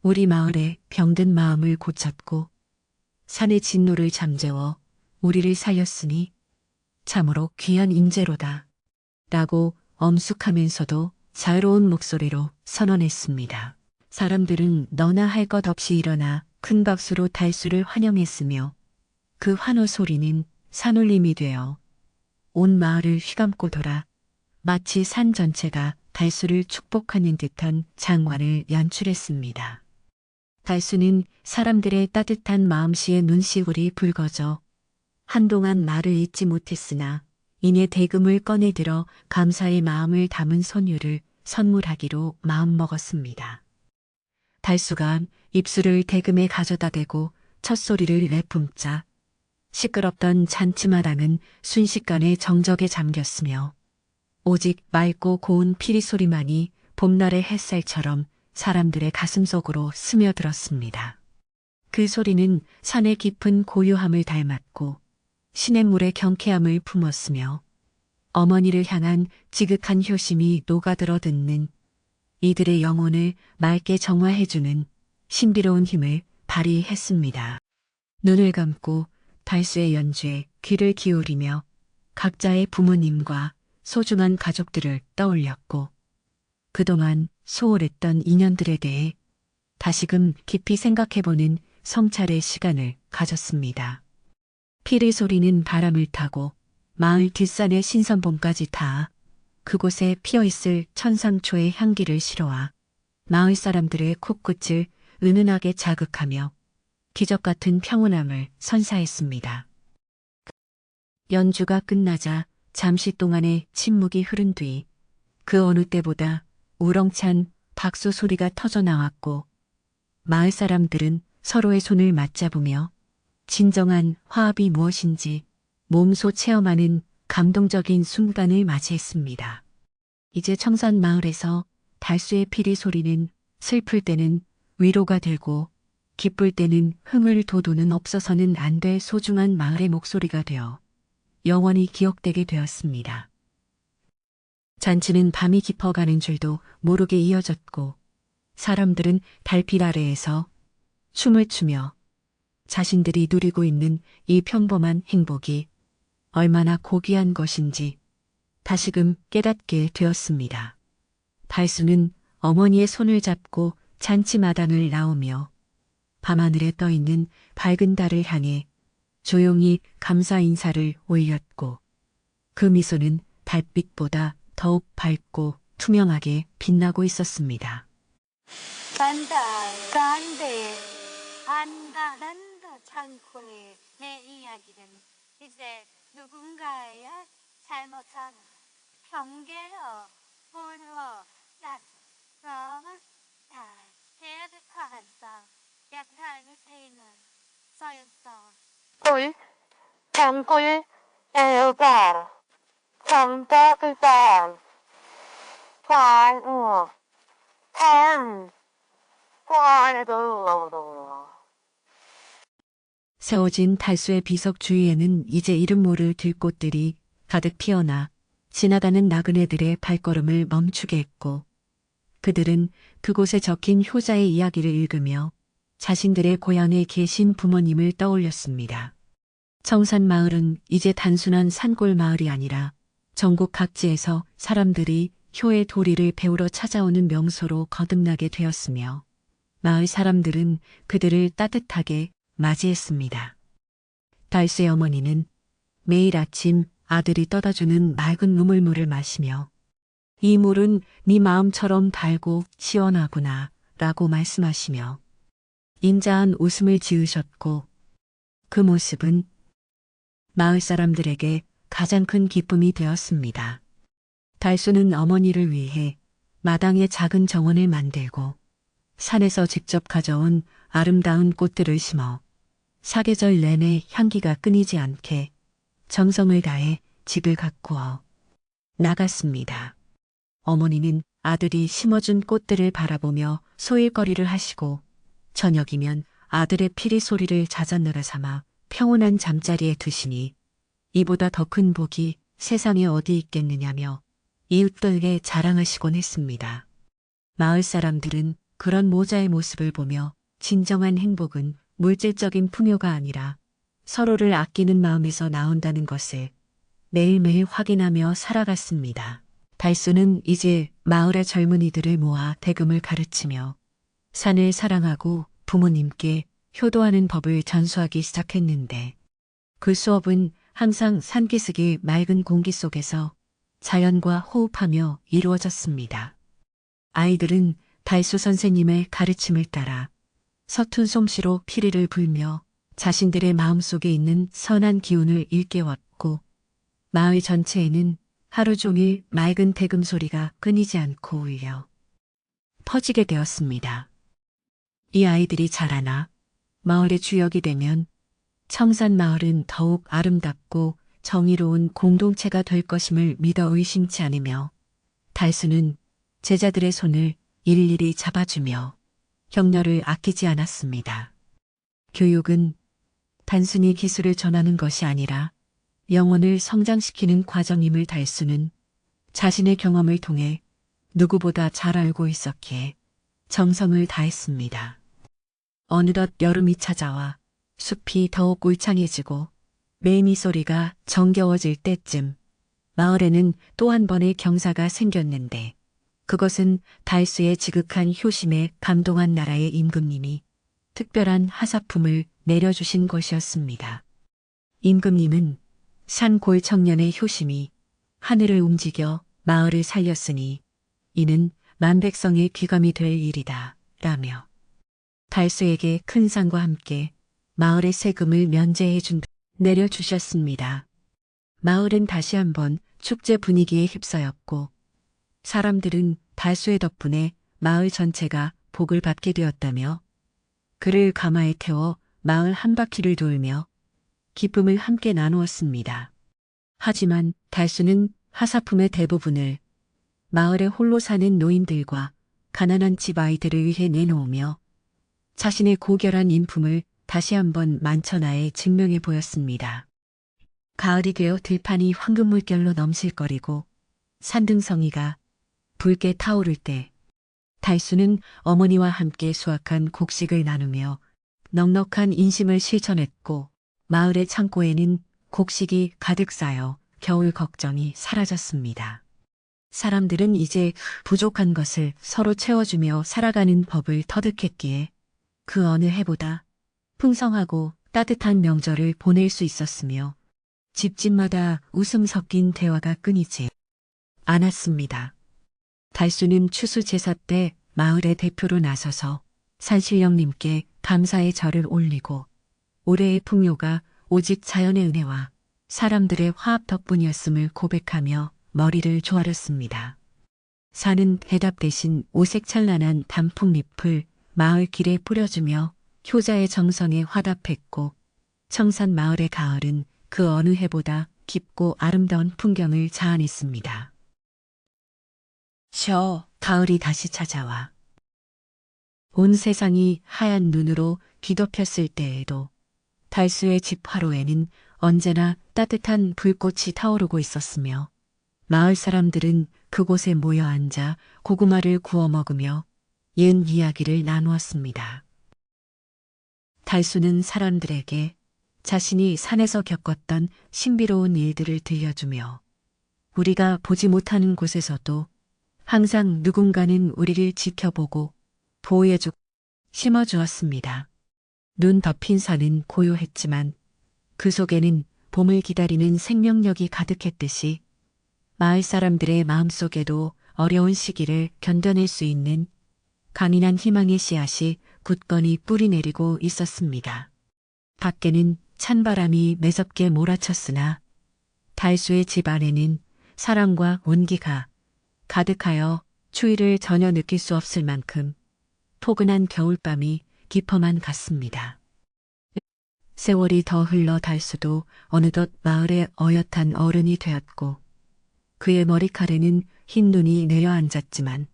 우리 마을의 병든 마음을 고쳤고 산의 진노를 잠재워 우리를 살렸으니 참으로 귀한 인재로다. 라고 엄숙하면서도 자유로운 목소리로 선언했습니다. 사람들은 너나 할 것 없이 일어나 큰 박수로 달수를 환영했으며 그 환호 소리는 산울림이 되어 온 마을을 휘감고 돌아 마치 산 전체가 달수를 축복하는 듯한 장관을 연출했습니다. 달수는 사람들의 따뜻한 마음씨에 눈시울이 붉어져 한동안 말을 잇지 못했으나 이내 대금을 꺼내들어 감사의 마음을 담은 손유를 선물하기로 마음먹었습니다. 달수가 입술을 대금에 가져다 대고 첫소리를 내뿜자 시끄럽던 잔치마당은 순식간에 정적에 잠겼으며 오직 맑고 고운 피리 소리만이 봄날의 햇살처럼 사람들의 가슴속으로 스며들었습니다. 그 소리는 산의 깊은 고요함을 닮았고 시냇물의 경쾌함을 품었으며 어머니를 향한 지극한 효심이 녹아들어 듣는 이들의 영혼을 맑게 정화해주는 신비로운 힘을 발휘했습니다. 눈을 감고 달수의 연주에 귀를 기울이며 각자의 부모님과 소중한 가족들을 떠올렸고 그동안 소홀했던 인연들에 대해 다시금 깊이 생각해보는 성찰의 시간을 가졌습니다. 피리 소리는 바람을 타고 마을 뒷산의 신선봄까지 닿아 그곳에 피어있을 천상초의 향기를 실어와 마을 사람들의 코끝을 은은하게 자극하며 기적 같은 평온함을 선사했습니다. 연주가 끝나자 잠시 동안의 침묵이 흐른 뒤 그 어느 때보다 우렁찬 박수 소리가 터져 나왔고 마을 사람들은 서로의 손을 맞잡으며 진정한 화합이 무엇인지 몸소 체험하는 감동적인 순간을 맞이했습니다. 이제 청산 마을에서 달수의 피리 소리는 슬플 때는 위로가 되고 기쁠 때는 흥을 돋우는 없어서는 안 될 소중한 마을의 목소리가 되어 영원히 기억되게 되었습니다. 잔치는 밤이 깊어가는 줄도 모르게 이어졌고 사람들은 달빛 아래에서 춤을 추며 자신들이 누리고 있는 이 평범한 행복이 얼마나 고귀한 것인지 다시금 깨닫게 되었습니다. 달수는 어머니의 손을 잡고 잔치마당을 나오며 밤하늘에 떠있는 밝은 달을 향해 조용히 감사 인사를 올렸고 그 미소는 달빛보다 더욱 밝고 투명하게 빛나고 있었습니다. 간다 간대 난다 창고에 내 이야기는 이제 누군가의 잘못한 경계로 보러 났어 다 해득하면서 약탈세는 써였어 꿀 장꿀 애우가 정답을단 관우 단 관도 세워진 달수의 비석 주위에는 이제 이름 모를 들꽃들이 가득 피어나 지나가는 나그네들의 발걸음을 멈추게 했고 그들은 그곳에 적힌 효자의 이야기를 읽으며 자신들의 고향에 계신 부모님을 떠올렸습니다. 청산마을은 이제 단순한 산골 마을이 아니라 전국 각지에서 사람들이 효의 도리를 배우러 찾아오는 명소로 거듭나게 되었으며 마을 사람들은 그들을 따뜻하게 맞이했습니다. 달수의 어머니는 매일 아침 아들이 떠다주는 맑은 우물물을 마시며 이 물은 네 마음처럼 달고 시원하구나 라고 말씀하시며 인자한 웃음을 지으셨고 그 모습은 마을 사람들에게 가장 큰 기쁨이 되었습니다. 달수는 어머니를 위해 마당에 작은 정원을 만들고 산에서 직접 가져온 아름다운 꽃들을 심어 사계절 내내 향기가 끊이지 않게 정성을 다해 집을 가꾸어 나갔습니다. 어머니는 아들이 심어준 꽃들을 바라보며 소일거리를 하시고 저녁이면 아들의 피리 소리를 자전노라 삼아 평온한 잠자리에 드시니 이보다 더 큰 복이 세상에 어디 있겠느냐며 이웃들에게 자랑하시곤 했습니다. 마을 사람들은 그런 모자의 모습을 보며 진정한 행복은 물질적인 풍요가 아니라 서로를 아끼는 마음에서 나온다는 것을 매일매일 확인하며 살아갔습니다. 달수는 이제 마을의 젊은이들을 모아 대금을 가르치며 산을 사랑하고 부모님께 효도하는 법을 전수하기 시작했는데 그 수업은 항상 산기슭의 맑은 공기 속에서 자연과 호흡하며 이루어졌습니다. 아이들은 달수 선생님의 가르침을 따라 서툰 솜씨로 피리를 불며 자신들의 마음속에 있는 선한 기운을 일깨웠고 마을 전체에는 하루 종일 맑은 대금 소리가 끊이지 않고 울려 퍼지게 되었습니다. 이 아이들이 자라나 마을의 주역이 되면 청산마을은 더욱 아름답고 정의로운 공동체가 될 것임을 믿어 의심치 않으며 달수는 제자들의 손을 일일이 잡아주며 격려를 아끼지 않았습니다. 교육은 단순히 기술을 전하는 것이 아니라 영혼을 성장시키는 과정임을 달수는 자신의 경험을 통해 누구보다 잘 알고 있었기에 정성을 다했습니다. 어느덧 여름이 찾아와 숲이 더욱 울창해지고 매미 소리가 정겨워질 때쯤 마을에는 또 한 번의 경사가 생겼는데 그것은 달수의 지극한 효심에 감동한 나라의 임금님이 특별한 하사품을 내려주신 것이었습니다. 임금님은 산골 청년의 효심이 하늘을 움직여 마을을 살렸으니 이는 만백성의 귀감이 될 일이다 라며 달수에게 큰 상과 함께 마을의 세금을 면제해 내려주셨습니다. 마을은 다시 한번 축제 분위기에 휩싸였고 사람들은 달수의 덕분에 마을 전체가 복을 받게 되었다며 그를 가마에 태워 마을 한 바퀴를 돌며 기쁨을 함께 나누었습니다. 하지만 달수는 하사품의 대부분을 마을에 홀로 사는 노인들과 가난한 집 아이들을 위해 내놓으며 자신의 고결한 인품을 다시 한번 만천하에 증명해 보였습니다. 가을이 되어 들판이 황금 물결로 넘실거리고 산등성이가 붉게 타오를 때 달수는 어머니와 함께 수확한 곡식을 나누며 넉넉한 인심을 실천했고 마을의 창고에는 곡식이 가득 쌓여 겨울 걱정이 사라졌습니다. 사람들은 이제 부족한 것을 서로 채워주며 살아가는 법을 터득했기에 그 어느 해보다 풍성하고 따뜻한 명절을 보낼 수 있었으며 집집마다 웃음 섞인 대화가 끊이지 않았습니다. 달수는 추수 제사 때 마을의 대표로 나서서 산신령님께 감사의 절을 올리고 올해의 풍요가 오직 자연의 은혜와 사람들의 화합 덕분이었음을 고백하며 머리를 조아렸습니다. 산은 대답 대신 오색찬란한 단풍잎을 마을 길에 뿌려주며 효자의 정성에 화답했고 청산 마을의 가을은 그 어느 해보다 깊고 아름다운 풍경을 자아냈습니다. 가을이 다시 찾아와 온 세상이 하얀 눈으로 뒤덮였을 때에도 달수의 집 화로에는 언제나 따뜻한 불꽃이 타오르고 있었으며 마을 사람들은 그곳에 모여 앉아 고구마를 구워 먹으며 옛 이야기를 나누었습니다. 달수는 사람들에게 자신이 산에서 겪었던 신비로운 일들을 들려주며 우리가 보지 못하는 곳에서도 항상 누군가는 우리를 지켜보고 보호해주고 심어주었습니다. 눈 덮인 산은 고요했지만 그 속에는 봄을 기다리는 생명력이 가득했듯이 마을 사람들의 마음속에도 어려운 시기를 견뎌낼 수 있는 강인한 희망의 씨앗이 굳건히 뿌리내리고 있었습니다. 밖에는 찬바람이 매섭게 몰아쳤으나 달수의 집 안에는 사랑과 온기가 가득하여 추위를 전혀 느낄 수 없을 만큼 포근한 겨울밤이 깊어만 갔습니다. 세월이 더 흘러 달수도 어느덧 마을의 어엿한 어른이 되었고 그의 머리카락에는 흰 눈이 내려앉았지만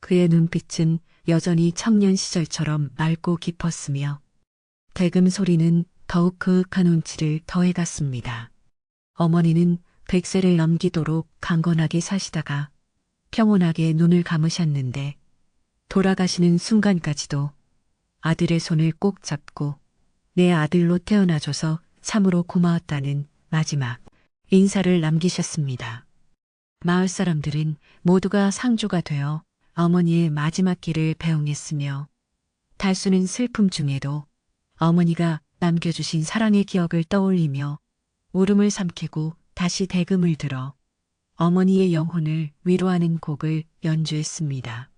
그의 눈빛은 여전히 청년 시절처럼 맑고 깊었으며 대금 소리는 더욱 그윽한 운치를 더해갔습니다. 어머니는 100세를 넘기도록 강건하게 사시다가 평온하게 눈을 감으셨는데 돌아가시는 순간까지도 아들의 손을 꼭 잡고 내 아들로 태어나줘서 참으로 고마웠다는 마지막 인사를 남기셨습니다. 마을 사람들은 모두가 상주가 되어 어머니의 마지막 길을 배웅했으며 달수는 슬픔 중에도 어머니가 남겨주신 사랑의 기억을 떠올리며 울음을 삼키고 다시 대금을 들어 어머니의 영혼을 위로하는 곡을 연주했습니다.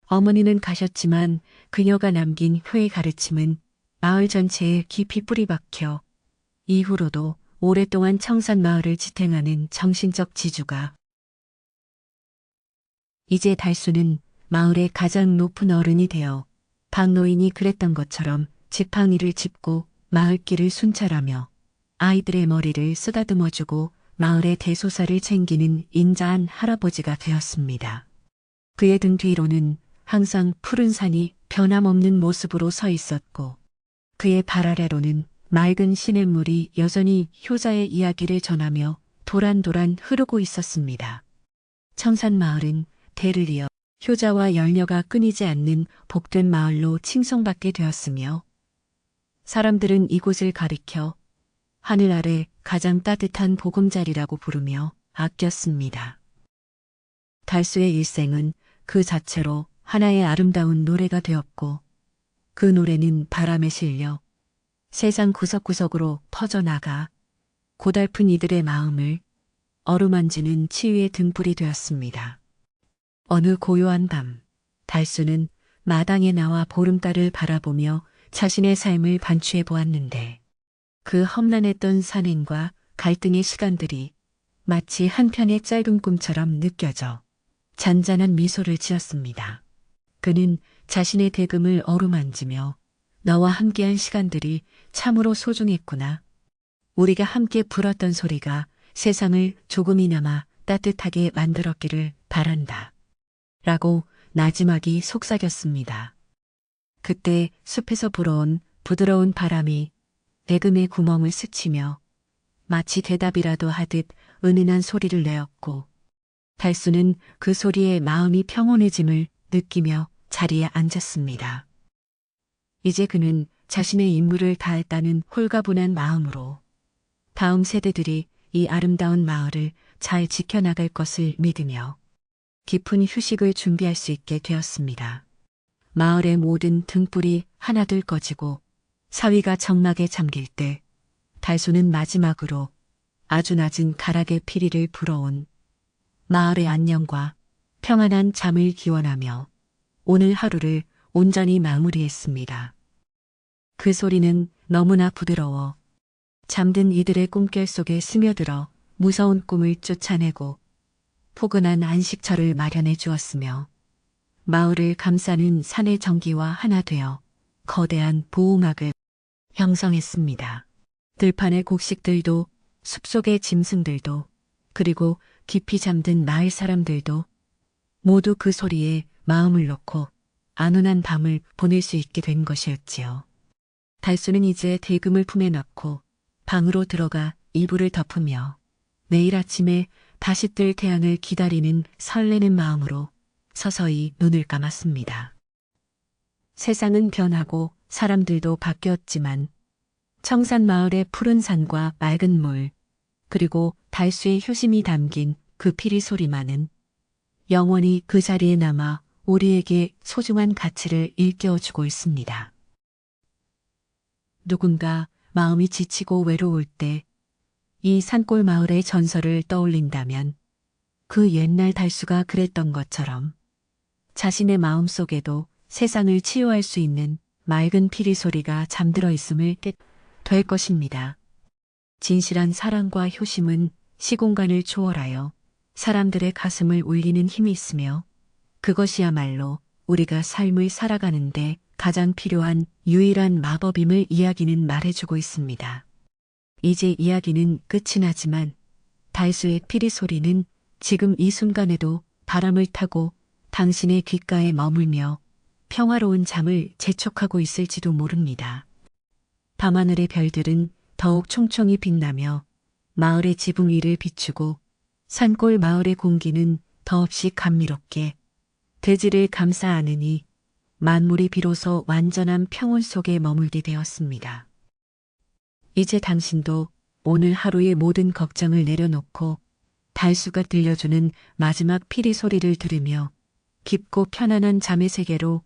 어머니는 가셨지만 그녀가 남긴 효의 가르침은 마을 전체에 깊이 뿌리박혀 이후로도 오랫동안 청산마을을 지탱하는 정신적 지주가 이제 달수는 마을의 가장 높은 어른이 되어 박노인이 그랬던 것처럼 지팡이를 짚고 마을길을 순찰하며 아이들의 머리를 쓰다듬어주고 마을의 대소사를 챙기는 인자한 할아버지가 되었습니다. 그의 등 뒤로는 항상 푸른 산이 변함없는 모습으로 서 있었고 그의 발 아래로는 맑은 시냇물이 여전히 효자의 이야기를 전하며 도란도란 흐르고 있었습니다. 청산마을은 대를 이어 효자와 열녀가 끊이지 않는 복된 마을로 칭송받게 되었으며 사람들은 이곳을 가리켜 하늘 아래 가장 따뜻한 보금자리라고 부르며 아꼈습니다. 달수의 일생은 그 자체로 하나의 아름다운 노래가 되었고 그 노래는 바람에 실려 세상 구석구석으로 퍼져나가 고달픈 이들의 마음을 어루만지는 치유의 등불이 되었습니다. 어느 고요한 밤, 달수는 마당에 나와 보름달을 바라보며 자신의 삶을 반추해 보았는데 그 험난했던 산행과 갈등의 시간들이 마치 한편의 짧은 꿈처럼 느껴져 잔잔한 미소를 지었습니다. 그는 자신의 대금을 어루만지며 너와 함께한 시간들이 참으로 소중했구나. 우리가 함께 불었던 소리가 세상을 조금이나마 따뜻하게 만들었기를 바란다. 라고 나지막이 속삭였습니다. 그때 숲에서 불어온 부드러운 바람이 대금의 구멍을 스치며 마치 대답이라도 하듯 은은한 소리를 내었고 달수는 그 소리에 마음이 평온해짐을 느끼며 자리에 앉았습니다. 이제 그는 자신의 임무를 다했다는 홀가분한 마음으로 다음 세대들이 이 아름다운 마을을 잘 지켜나갈 것을 믿으며 깊은 휴식을 준비할 수 있게 되었습니다. 마을의 모든 등불이 하나둘 꺼지고 사위가 정막에 잠길 때 달수는 마지막으로 아주 낮은 가락의 피리를 불어온 마을의 안녕과 평안한 잠을 기원하며 오늘 하루를 온전히 마무리했습니다. 그 소리는 너무나 부드러워 잠든 이들의 꿈결 속에 스며들어 무서운 꿈을 쫓아내고 포근한 안식처를 마련해 주었으며 마을을 감싸는 산의 전기와 하나 되어 거대한 보호막을 형성했습니다. 들판의 곡식들도 숲속의 짐승들도 그리고 깊이 잠든 마을 사람들도 모두 그 소리에 마음을 놓고 안온한 밤을 보낼 수 있게 된 것이었지요. 달수는 이제 대금을 품에 넣고 방으로 들어가 이불을 덮으며 내일 아침에 다시 뜰 태양을 기다리는 설레는 마음으로 서서히 눈을 감았습니다. 세상은 변하고 사람들도 바뀌었지만 청산마을의 푸른 산과 맑은 물 그리고 달수의 효심이 담긴 그 피리 소리만은 영원히 그 자리에 남아 우리에게 소중한 가치를 일깨워주고 있습니다. 누군가 마음이 지치고 외로울 때 이 산골 마을의 전설을 떠올린다면 그 옛날 달수가 그랬던 것처럼 자신의 마음속에도 세상을 치유할 수 있는 맑은 피리 소리가 잠들어 있음을 깨 될 것입니다. 진실한 사랑과 효심은 시공간을 초월하여 사람들의 가슴을 울리는 힘이 있으며 그것이야말로 우리가 삶을 살아가는데 가장 필요한 유일한 마법임을 이야기는 말해주고 있습니다. 이제 이야기는 끝이 나지만 달수의 피리 소리는 지금 이 순간에도 바람을 타고 당신의 귓가에 머물며 평화로운 잠을 재촉하고 있을지도 모릅니다. 밤하늘의 별들은 더욱 총총히 빛나며 마을의 지붕 위를 비추고 산골 마을의 공기는 더없이 감미롭게 대지를 감싸 안으니 만물이 비로소 완전한 평온 속에 머물게 되었습니다. 이제 당신도 오늘 하루의 모든 걱정을 내려놓고 달수가 들려주는 마지막 피리 소리를 들으며 깊고 편안한 잠의 세계로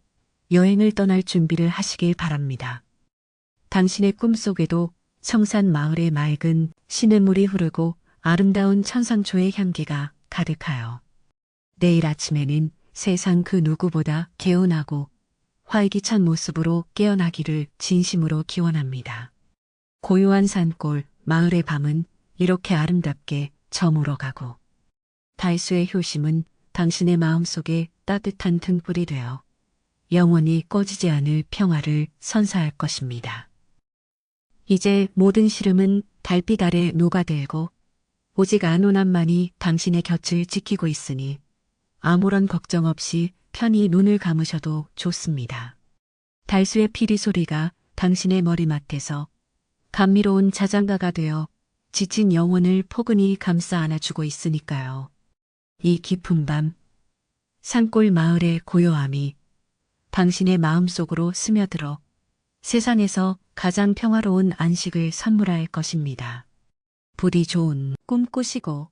여행을 떠날 준비를 하시길 바랍니다. 당신의 꿈속에도 청산 마을의 맑은 시냇물이 흐르고 아름다운 천상초의 향기가 가득하여 내일 아침에는 세상 그 누구보다 개운하고 활기찬 모습으로 깨어나기를 진심으로 기원합니다. 고요한 산골 마을의 밤은 이렇게 아름답게 저물어가고 달수의 효심은 당신의 마음속에 따뜻한 등불이 되어 영원히 꺼지지 않을 평화를 선사할 것입니다. 이제 모든 시름은 달빛 아래 녹아들고 오직 안온함만이 당신의 곁을 지키고 있으니 아무런 걱정 없이 편히 눈을 감으셔도 좋습니다. 달수의 피리 소리가 당신의 머리맡에서 감미로운 자장가가 되어 지친 영혼을 포근히 감싸 안아주고 있으니까요. 이 깊은 밤, 산골 마을의 고요함이 당신의 마음속으로 스며들어 세상에서 가장 평화로운 안식을 선물할 것입니다. 부디 좋은 꿈 꾸시고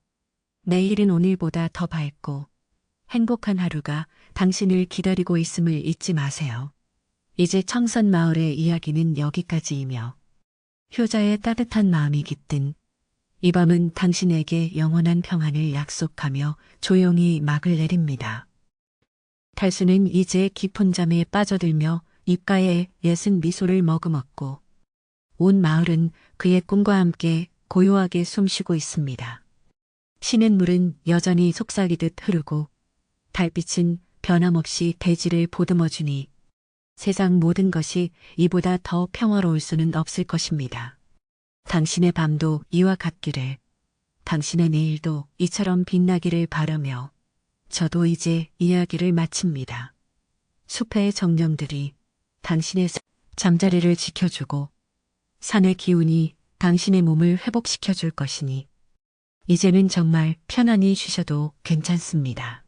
내일은 오늘보다 더 밝고 행복한 하루가 당신을 기다리고 있음을 잊지 마세요. 이제 청산 마을의 이야기는 여기까지이며 효자의 따뜻한 마음이 깃든 이 밤은 당신에게 영원한 평안을 약속하며 조용히 막을 내립니다. 달수는 이제 깊은 잠에 빠져들며 입가에 예쁜 미소를 머금었고 온 마을은 그의 꿈과 함께 고요하게 숨쉬고 있습니다. 시냇물은 여전히 속삭이듯 흐르고 달빛은 변함없이 대지를 보듬어주니 세상 모든 것이 이보다 더 평화로울 수는 없을 것입니다. 당신의 밤도 이와 같기를, 당신의 내일도 이처럼 빛나기를 바라며 저도 이제 이야기를 마칩니다. 숲의 정령들이 당신의 잠자리를 지켜주고 산의 기운이 당신의 몸을 회복시켜 줄 것이니 이제는 정말 편안히 쉬셔도 괜찮습니다.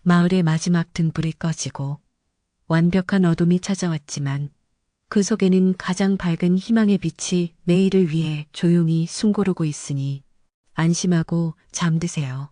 마을의 마지막 등불이 꺼지고 완벽한 어둠이 찾아왔지만 그 속에는 가장 밝은 희망의 빛이 내일을 위해 조용히 숨고르고 있으니 안심하고 잠드세요.